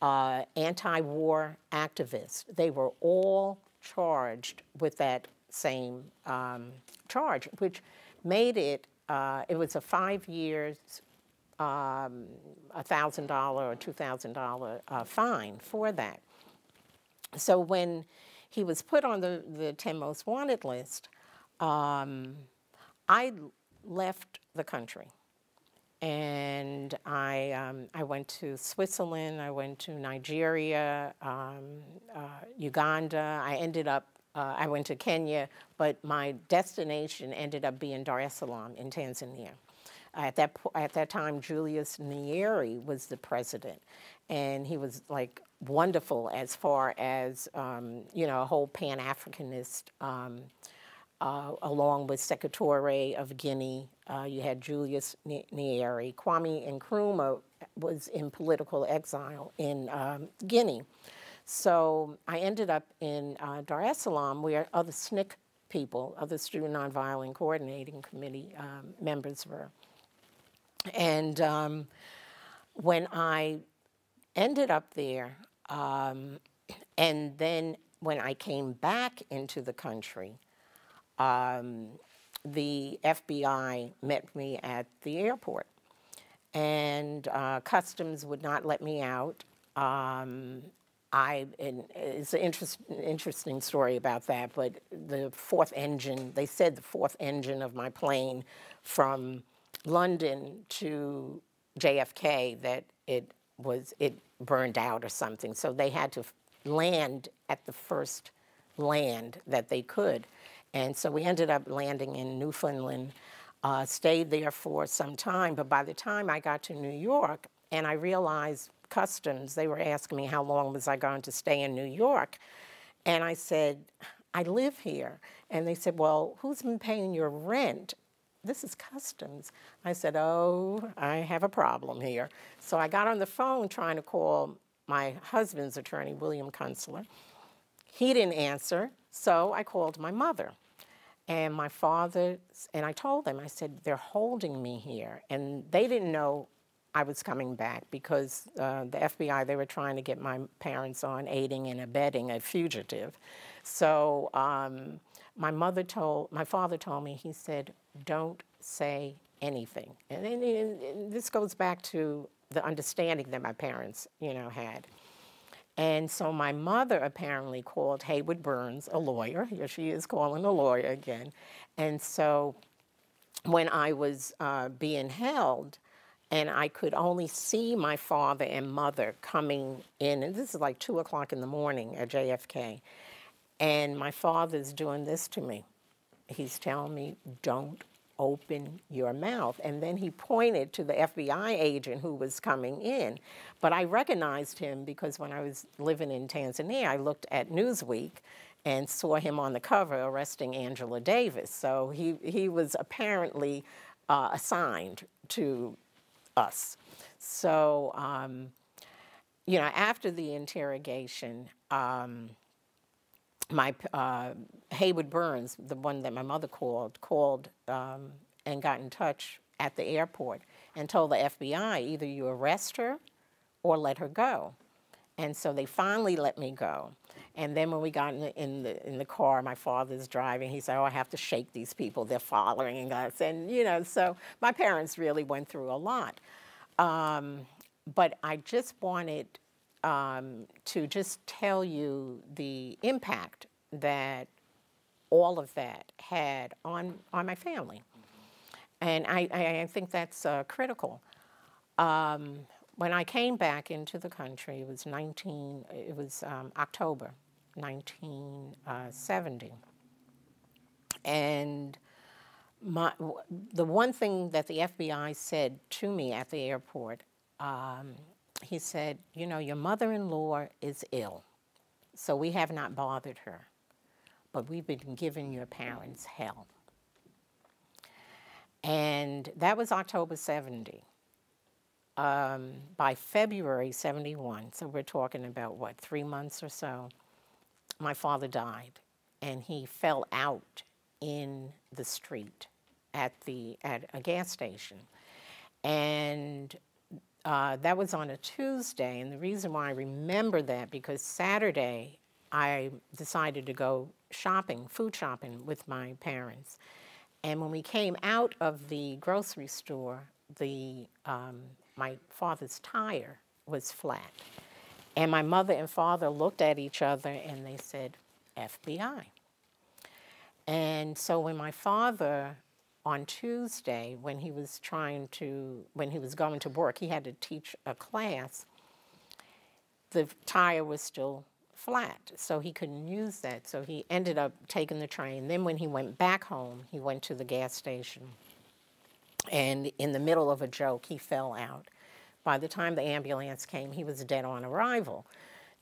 anti-war activists. They were all charged with that same charge, which made it, it was a 5 years, $1,000 or $2,000 fine for that. So when he was put on the 10 most wanted list, I left the country. And I went to Switzerland, I went to Nigeria, Uganda. I went to Kenya, but my destination ended up being Dar es Salaam in Tanzania. At that time, Julius Nyerere was the president, and he was like wonderful as far as you know, a whole Pan-Africanist. Along with Secretary of Guinea, you had Julius Nyerere. Kwame Nkrumah was in political exile in Guinea. So I ended up in Dar es Salaam, where other SNCC people, other Student Nonviolent Coordinating Committee members were. And when I ended up there, and then when I came back into the country, the FBI met me at the airport, and Customs would not let me out. It's an interesting story about that, but the fourth engine, they said the fourth engine of my plane from London to JFK that it burned out or something. So they had to land at the first land that they could. And so we ended up landing in Newfoundland, stayed there for some time. But by the time I got to New York and I realized customs, they were asking me how long was I going to stay in New York. And I said, I live here. And they said, well, who's been paying your rent? This is customs. I said, oh, I have a problem here. So I got on the phone trying to call my husband's attorney, William Kunstler. He didn't answer, so I called my mother. And my father, and I told them, I said, they're holding me here. And they didn't know I was coming back because the FBI, they were trying to get my parents on aiding and abetting a fugitive. So my father told me, he said, don't say anything. And this goes back to the understanding that my parents, had. And so my mother apparently called Hayward Burns, a lawyer. Here she is calling a lawyer again. And so when I was being held, and I could only see my father and mother coming in, and this is like 2 o'clock in the morning at JFK, and my father's doing this to me. He's telling me, don't open your mouth. And then he pointed to the FBI agent who was coming in. But I recognized him because when I was living in Tanzania, I looked at Newsweek and saw him on the cover arresting Angela Davis. So he was apparently assigned to us. So, after the interrogation, my Hayward Burns, the one that my mother called and got in touch at the airport and told the FBI, either you arrest her or let her go. And so they finally let me go. And then when we got in the car, my father's driving, he said, oh, I have to shake these people, they're following us. And, so my parents really went through a lot. But I just wanted to just tell you the impact that all of that had on my family. And I think that's critical. When I came back into the country, it was October 1970. And the one thing that the FBI said to me at the airport, he said, your mother-in-law is ill, so we have not bothered her, but we've been giving your parents hell. And that was October 70. By February 71, so we're talking about, 3 months or so, my father died, and he fell out in the street at a gas station. And that was on a Tuesday, and the reason why I remember that, because Saturday I decided to go shopping, food shopping with my parents. And when we came out of the grocery store, my father's tire was flat. And my mother and father looked at each other and they said, FBI. And so when my father, on Tuesday, when he was going to work, he had to teach a class, the tire was still flat, so he couldn't use that. So he ended up taking the train. Then when he went back home, he went to the gas station. And in the middle of a joke, he fell out. By the time the ambulance came, he was dead on arrival.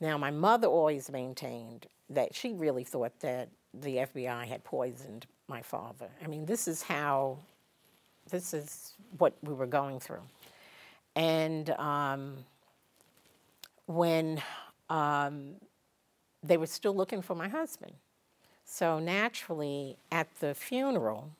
Now, my mother always maintained that she really thought that the FBI had poisoned my father. I mean, this is what we were going through. And when they were still looking for my husband. So naturally, at the funeral,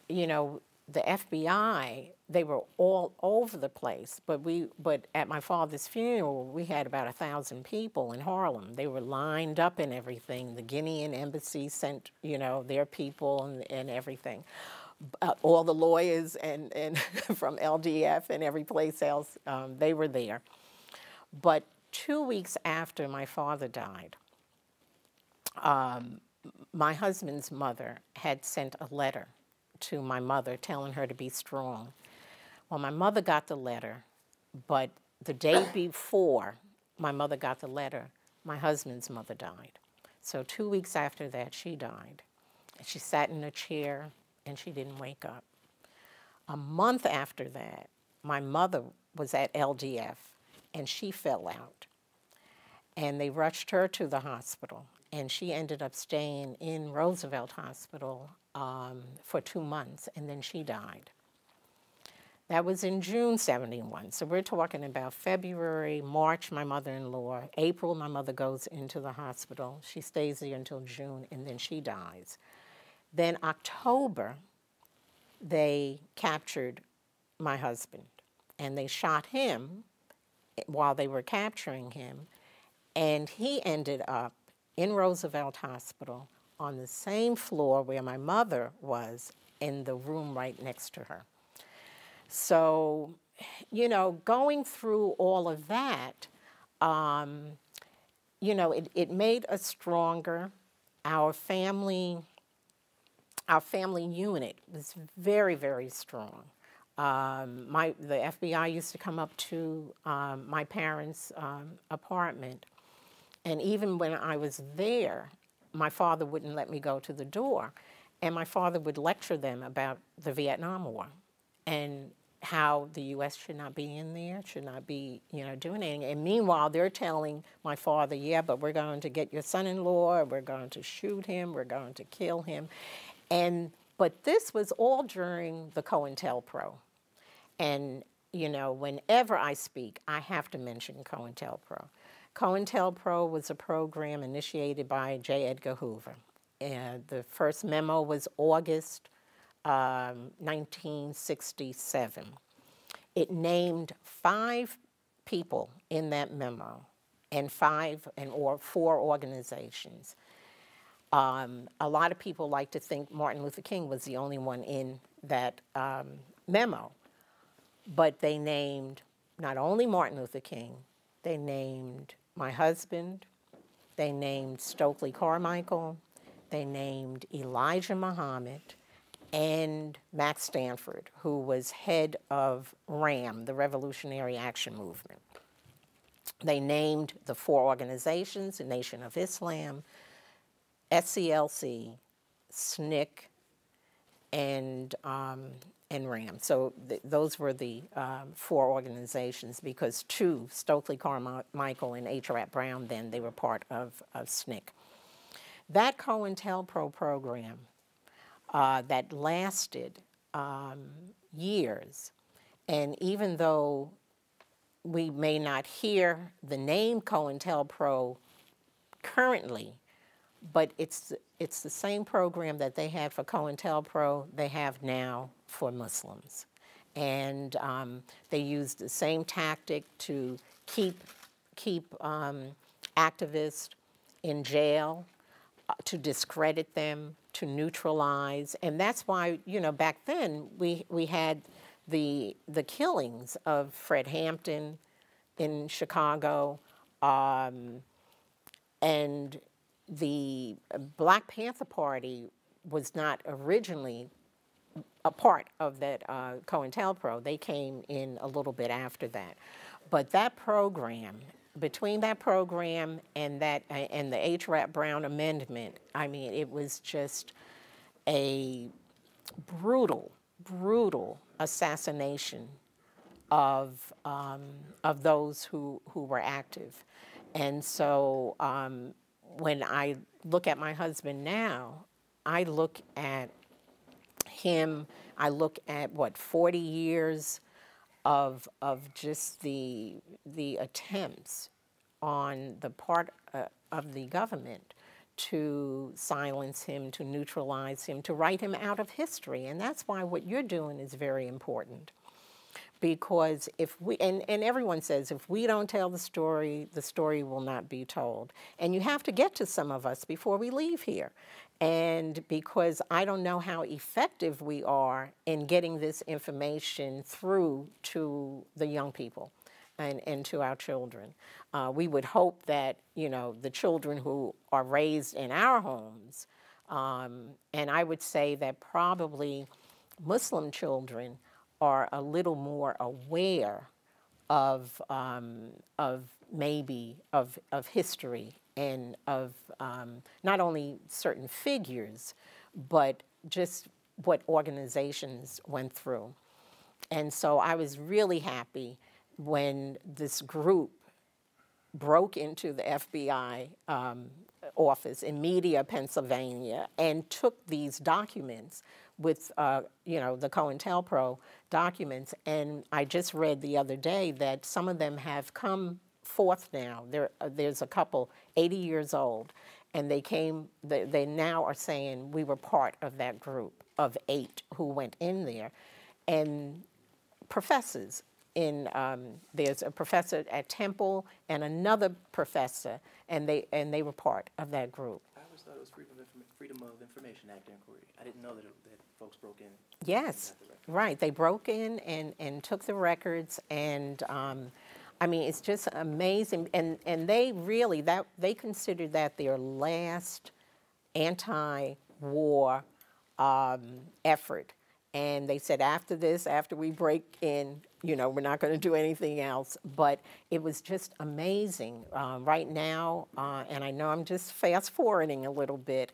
the FBI, they were all over the place. But at my father's funeral, we had about 1,000 people in Harlem. They were lined up and everything. The Guinean embassy sent, their people and everything. All the lawyers and from LDF and every place else, they were there. But 2 weeks after my father died, my husband's mother had sent a letter to my mother telling her to be strong. Well, my mother got the letter, but the day before my mother got the letter, my husband's mother died. So 2 weeks after that, she died. She sat in a chair and she didn't wake up. A month after that, my mother was at LDF and she fell out. And they rushed her to the hospital, and she ended up staying in Roosevelt Hospital for 2 months, and then she died. That was in June 71. So we're talking about February, March, my mother-in-law. April, my mother goes into the hospital. She stays there until June, and then she dies. Then October, they captured my husband, and they shot him while they were capturing him, and he ended up in Roosevelt Hospital on the same floor where my mother was, in the room right next to her. So, you know, going through all of that, you know, it made us stronger. Our family unit was very, very strong. The FBI used to come up to my parents' apartment, and even when I was there, my father wouldn't let me go to the door, and my father would lecture them about the Vietnam War and how the U.S. should not be in there, should not be, you know, doing anything. And meanwhile, they're telling my father, yeah, but we're going to get your son-in-law, we're going to shoot him, we're going to kill him. But this was all during the COINTELPRO. And, you know, whenever I speak, I have to mention COINTELPRO. COINTELPRO was a program initiated by J. Edgar Hoover. And the first memo was August 1967. It named 5 people in that memo and 4 organizations. A lot of people like to think Martin Luther King was the only one in that memo, but they named not only Martin Luther King, they named my husband, they named Stokely Carmichael, they named Elijah Muhammad, and Max Stanford, who was head of RAM, the Revolutionary Action Movement. They named the 4 organizations, the Nation of Islam, SCLC, SNCC, and RAM. So those were the 4 organizations, because 2, Stokely Carmichael and H. Rap Brown, then they were part of SNCC. That COINTELPRO program that lasted years, and even though we may not hear the name COINTELPRO currently, but it's the same program that they had for COINTELPRO, they have now for Muslims. And they used the same tactic to keep activists in jail, to discredit them, to neutralize. And that's why, you know, back then we had the killings of Fred Hampton in Chicago, and the Black Panther Party was not originally a part of that COINTELPRO. They came in a little bit after that. But that program, between that program and the H. Rap Brown amendment, I mean, it was just a brutal, brutal assassination of those who were active. And so when I look at my husband now, I look at him, I look at, 40 years of just the attempts on the part of the government to silence him, to neutralize him, to write him out of history. And that's why what you're doing is very important. Because if we, and everyone says, if we don't tell the story will not be told. And you have to get to some of us before we leave here. And because I don't know how effective we are in getting this information through to the young people and to our children. We would hope that, you know, the children who are raised in our homes, and I would say that probably Muslim children are a little more aware of maybe of history and of not only certain figures, but just what organizations went through. And so I was really happy when this group broke into the FBI office in Media, Pennsylvania, and took these documents with, the COINTELPRO documents. And I just read the other day that some of them have come forth now. There's a couple, 80 years old, and they now are saying we were part of that group of 8 who went in there. And professors there's a professor at Temple and another professor, and they were part of that group. I always thought it was Freedom of Information Act inquiry. I didn't know that folks broke in. Yes, right. They broke in and took the records, and I mean, it's just amazing. And they really, they considered that their last anti-war effort. And they said, after this, after we break in, we're not going to do anything else. But it was just amazing. Right now, and I know I'm just fast-forwarding a little bit,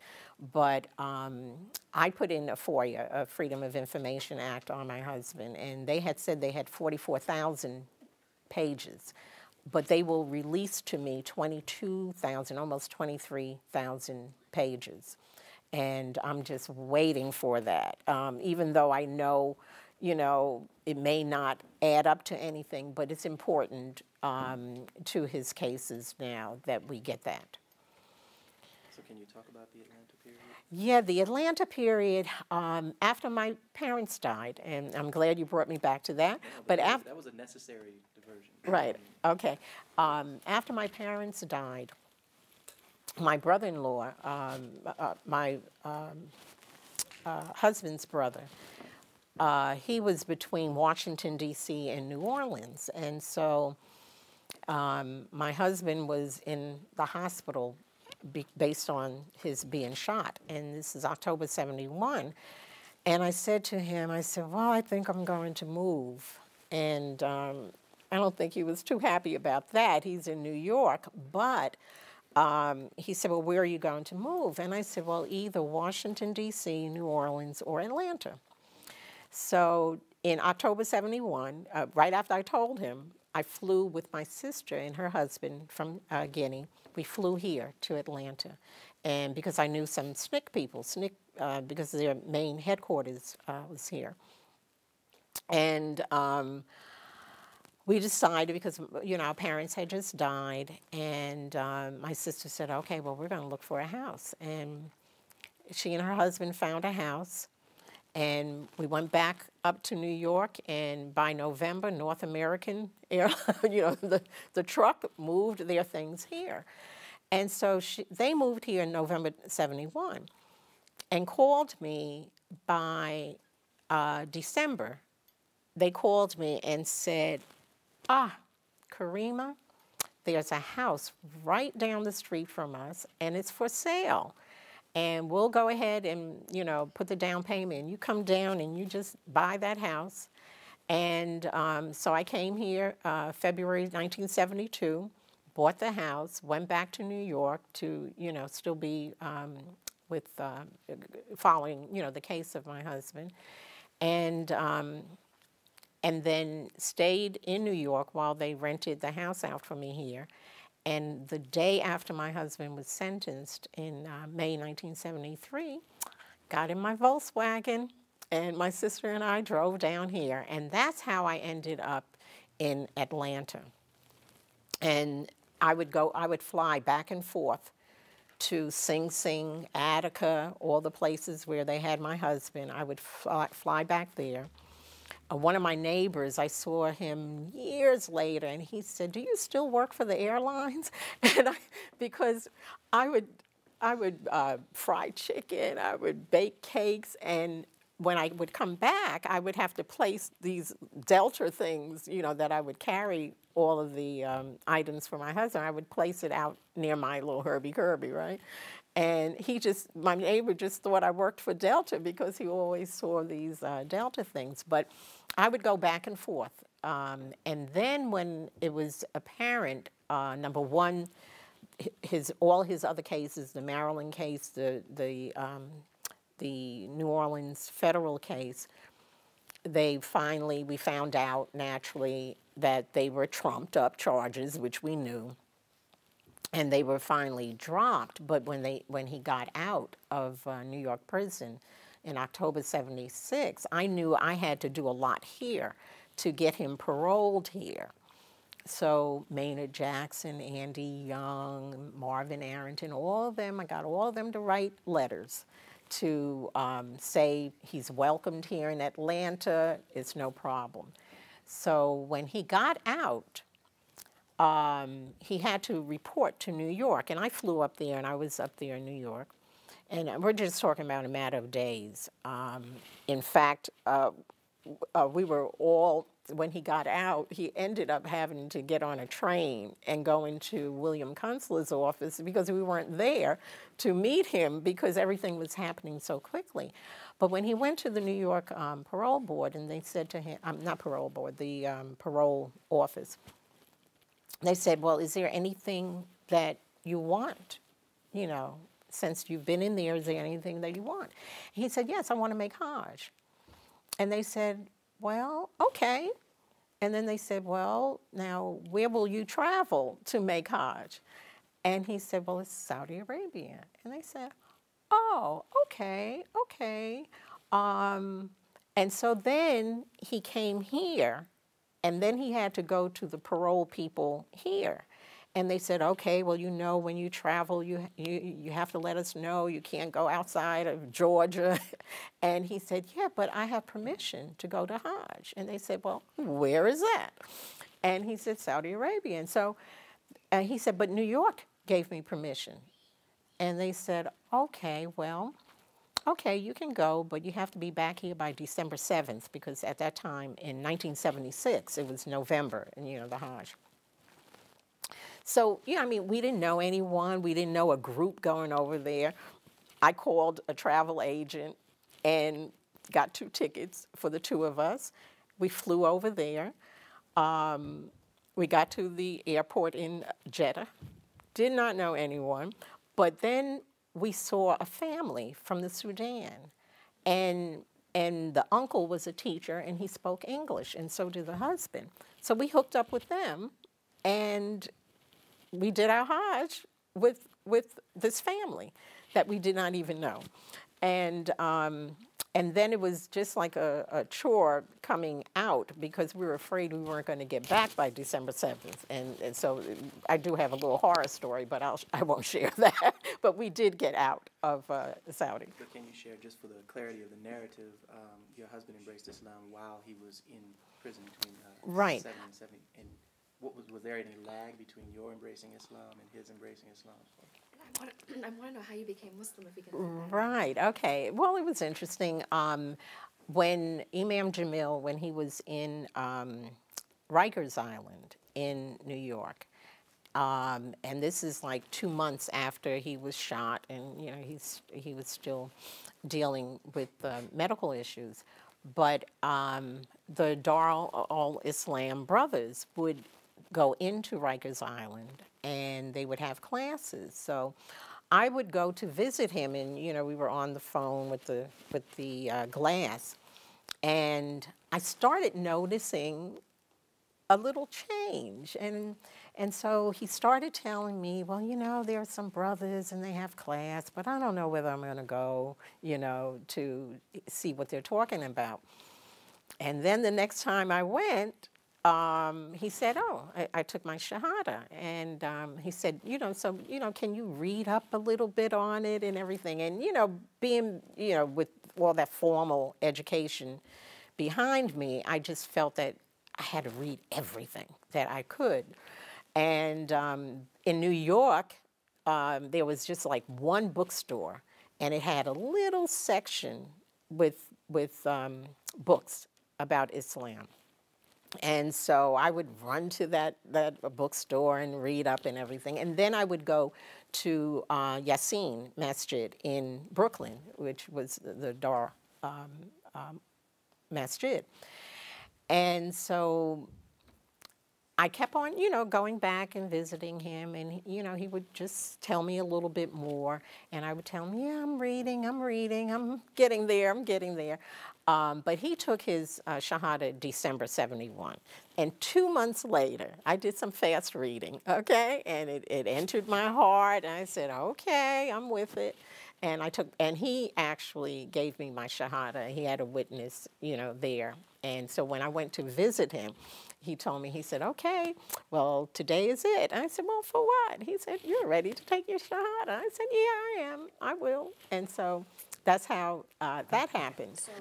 but I put in a FOIA, a Freedom of Information Act, on my husband, and they had said they had 44,000 pages. But they will release to me 22,000, almost 23,000 pages. And I'm just waiting for that, even though I know, it may not add up to anything, but it's important to his cases now that we get that. So can you talk about the Atlanta period? Yeah, the Atlanta period, after my parents died, and I'm glad you brought me back to that. No, but that was a necessary diversion. Right, okay. After my parents died, my brother-in-law, my husband's brother, he was between Washington, D.C. and New Orleans. And so my husband was in the hospital based on his being shot. And this is October 71. And I said to him, well, I think I'm going to move. And I don't think he was too happy about that. He's in New York, but he said, well, where are you going to move? And I said, well, either Washington, D.C., New Orleans, or Atlanta. So in October 71, right after I told him, I flew with my sister and her husband from Guinea. We flew here to Atlanta. And because I knew some SNCC people, because their main headquarters was here. And we decided, because our parents had just died, and my sister said, okay, well, we're going to look for a house. And she and her husband found a house, and we went back up to New York, and by November, North American Airlines, the truck moved their things here. And so they moved here in November 71 and called me by December. They called me and said, Karimah, there's a house right down the street from us, and it's for sale. And we'll go ahead and, put the down payment. You come down and you just buy that house. And so I came here February 1972, bought the house, went back to New York to, still be with following, the case of my husband. And then stayed in New York while they rented the house out for me here. And the day after my husband was sentenced in May 1973, got in my Volkswagen, and my sister and I drove down here. And that's how I ended up in Atlanta. And I would fly back and forth to Sing Sing, Attica, all the places where they had my husband. I would fly back there. One of my neighbors, I saw him years later, and he said, do you still work for the airlines? And because I would fry chicken, I would bake cakes, and when I would come back, I would have to place these Delta things, you know, that I would carry all of the items for my husband. I would place it out near my little Herbie Kirby, right? And my neighbor just thought I worked for Delta because he always saw these Delta things. But I would go back and forth. And then when it was apparent, number one, all his other cases, the Maryland case, the New Orleans federal case, we found out naturally that they were trumped up charges, which we knew, and they were finally dropped. But when he got out of New York prison in October '76, I knew I had to do a lot here to get him paroled here. So Maynard Jackson, Andy Young, Marvin Arrington, all of them, I got all of them to write letters to say he's welcomed here in Atlanta, it's no problem. So when he got out, he had to report to New York, and I flew up there, and I was up there in New York, and we're just talking about a matter of days. In fact, we were all, when he got out, he ended up having to get on a train and go into William Kunstler's office because we weren't there to meet him because everything was happening so quickly. But when he went to the New York parole board, and they said to him, not parole board, the parole office, they said, well, is there anything that you want, you know, since you've been in there, is there anything that you want? He said, yes, I want to make Hajj. And they said, well, okay. And then they said, well, now where will you travel to make Hajj? And he said, well, it's Saudi Arabia. And they said, oh, okay, okay. And so then he came here, and then he had to go to the parole people here. And they said, okay, well, you know, when you travel, you have to let us know. You can't go outside of Georgia. And he said, yeah, but I have permission to go to Hajj. And they said, well, where is that? And he said, Saudi Arabia. And so he said, but New York gave me permission. And they said, okay, well, okay, you can go, but you have to be back here by December 7th, because at that time in 1976, it was November, and you know, the Hajj. So, I mean, we didn't know anyone. We didn't know a group going over there. I called a travel agent and got 2 tickets for the 2 of us. We flew over there. We got to the airport in Jeddah. Did not know anyone. But then we saw a family from the Sudan. And the uncle was a teacher, and he spoke English, and so did the husband. So we hooked up with them, and we did our Hajj with this family that we did not even know. And then it was just like a chore coming out because we were afraid we weren't going to get back by December 7th. And so I do have a little horror story, but I won't share that. But we did get out of Saudi. But can you share, just for the clarity of the narrative, your husband embraced Islam while he was in prison between Right. 7 and 70. And was there any lag between your embracing Islam and his embracing Islam? I want to know how you became Muslim, if you can. Right, okay. Well, it was interesting. When Imam Jamil, when he was in Rikers Island in New York, and this is like 2 months after he was shot, and you know he was still dealing with medical issues, but the Dar al-Islam brothers would go into Rikers Island, and they would have classes. So I would go to visit him, and you know we were on the phone with the glass, and I started noticing a little change, and so he started telling me, well, you know, there are some brothers and they have class, but I don't know whether I'm going to go, you know, to see what they're talking about. And then the next time I went, he said, oh, I took my Shahada. And he said, you know, so, you know, can you read up a little bit on it and everything? And, you know, being, you know, with all that formal education behind me, I just felt that I had to read everything that I could. And in New York, there was just like one bookstore, and it had a little section books about Islam. And so I would run to that bookstore and read up and everything. And then I would go to Yassin Masjid in Brooklyn, which was the Dar Masjid. And so I kept on, going back and visiting him, and, he would just tell me a little bit more, and I would tell him, yeah, I'm reading, I'm getting there. But he took his Shahada December 71. And 2 months later, I did some fast reading, okay? And it entered my heart, and I said, okay, I'm with it. And he actually gave me my Shahada. He had a witness, there. And so when I went to visit him, he told me, he said, okay, well, today is it. And I said, well, for what? He said, you're ready to take your Shahada. I said, yeah, I am. I will. And so that's how that happened. So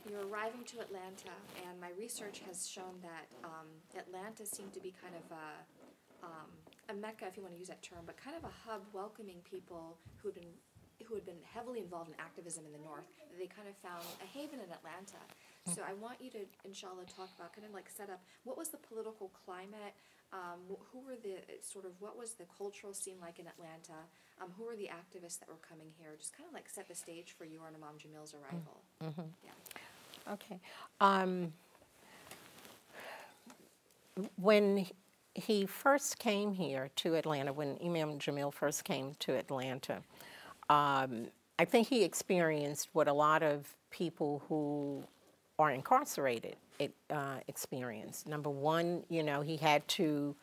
you're arriving to Atlanta, and my research has shown that Atlanta seemed to be kind of a mecca, if you want to use that term, but kind of a hub welcoming people who had been heavily involved in activism in the North. They kind of found a haven in Atlanta. So I want you to, inshallah, talk about, kind of like set up, what was the political climate, who were what was the cultural scene like in Atlanta, who were the activists that were coming here, just kind of like set the stage for you and Imam Jamil's arrival. Mm-hmm. Yeah. Okay. When he first came here to Atlanta, when Imam Jamil first came to Atlanta, I think he experienced what a lot of people who are incarcerated experience. Number one, he had to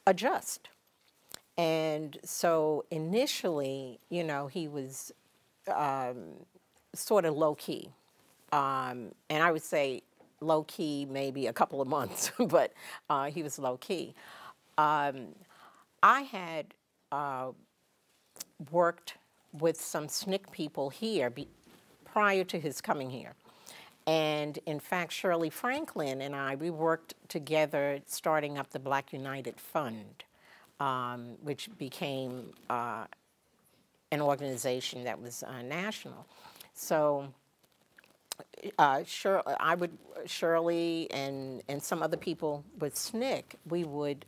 adjust. And so initially, he was sort of low-key. And I would say low-key maybe a couple of months, but he was low-key. I had worked with some SNCC people here prior to his coming here. And in fact, Shirley Franklin and we worked together starting up the Black United Fund, which became an organization that was national. So Shirley and some other people with SNCC, we would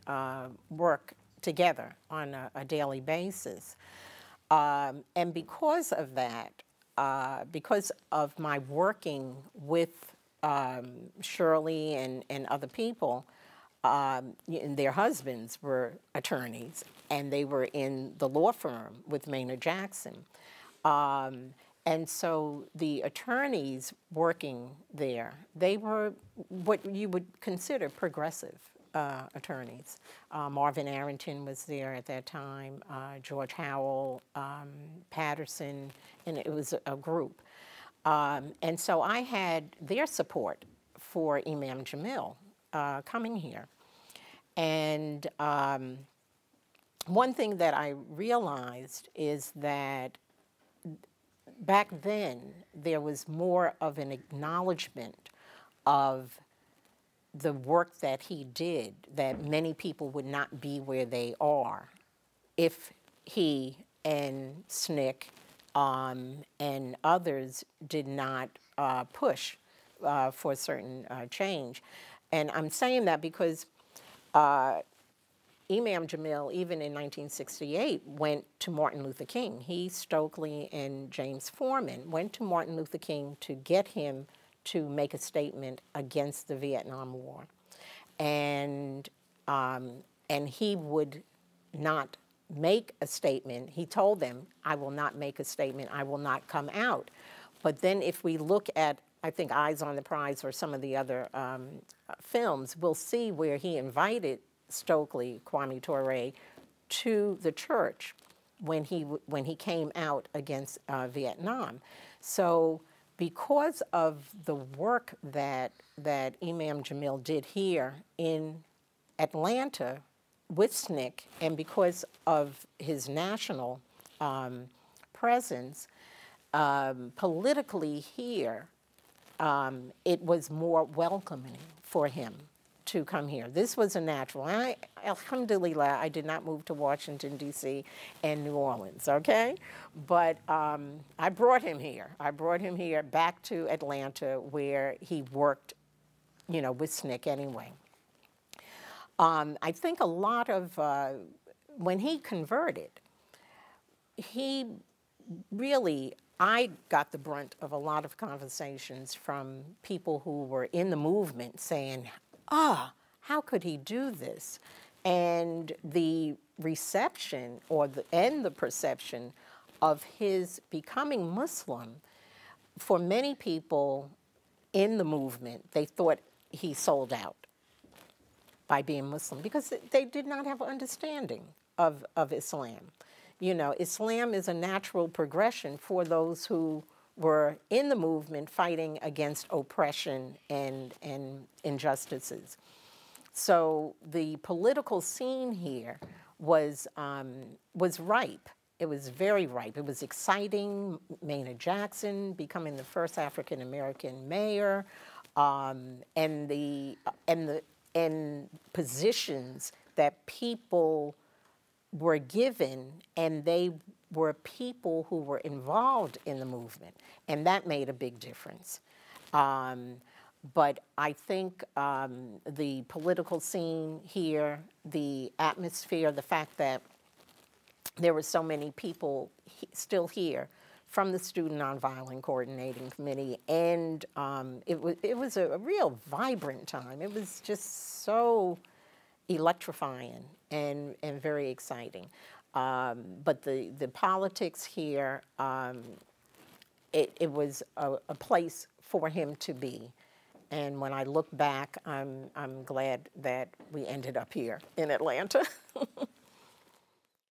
work together on a daily basis. And because of that, because of my working with Shirley and other people, and their husbands were attorneys, and they were in the law firm with Maynard Jackson. And so the attorneys working there, they were what you would consider progressive attorneys. Marvin Arrington was there at that time, George Howell, Patterson, and it was a group. And so I had their support for Imam Jamil coming here. And one thing that I realized is that back then there was more of an acknowledgement of the work that he did, that many people would not be where they are if he and SNCC and others did not push for a certain change. And I'm saying that because Imam Jamil, even in 1968, went to Martin Luther King. He, Stokely, and James Foreman went to Martin Luther King to get him to make a statement against the Vietnam War. And he would not make a statement. He told them, I will not make a statement, I will not come out. But then if we look at, I think, Eyes on the Prize or some of the other films, we'll see where he invited Stokely, Kwame Ture, to the church when he came out against Vietnam. So because of the work that Imam Jamil did here in Atlanta with SNCC, and because of his national presence, politically here, it was more welcoming for him to come here. This was a natural. And alhamdulillah, I did not move to Washington, D.C. and New Orleans, okay? But I brought him here. I brought him here back to Atlanta where he worked, you know, with SNCC anyway. I think a lot of, when he converted, he really, I got the brunt of a lot of conversations from people who were in the movement saying, how could he do this? And the reception and the perception of his becoming Muslim, for many people in the movement, they thought he sold out by being Muslim because they did not have an understanding of Islam. You know, Islam is a natural progression for those who were in the movement fighting against oppression and injustices. So the political scene here was ripe. It was very ripe. It was exciting. Maynard Jackson becoming the first African American mayor, and positions that people were given, and they were people who were involved in the movement, and that made a big difference. But I think the political scene here, the atmosphere, the fact that there were so many people still here from the Student Nonviolent Coordinating Committee, and it was a real vibrant time. It was just so electrifying and very exciting. But the politics here, it was a place for him to be. And when I look back, I'm glad that we ended up here in Atlanta.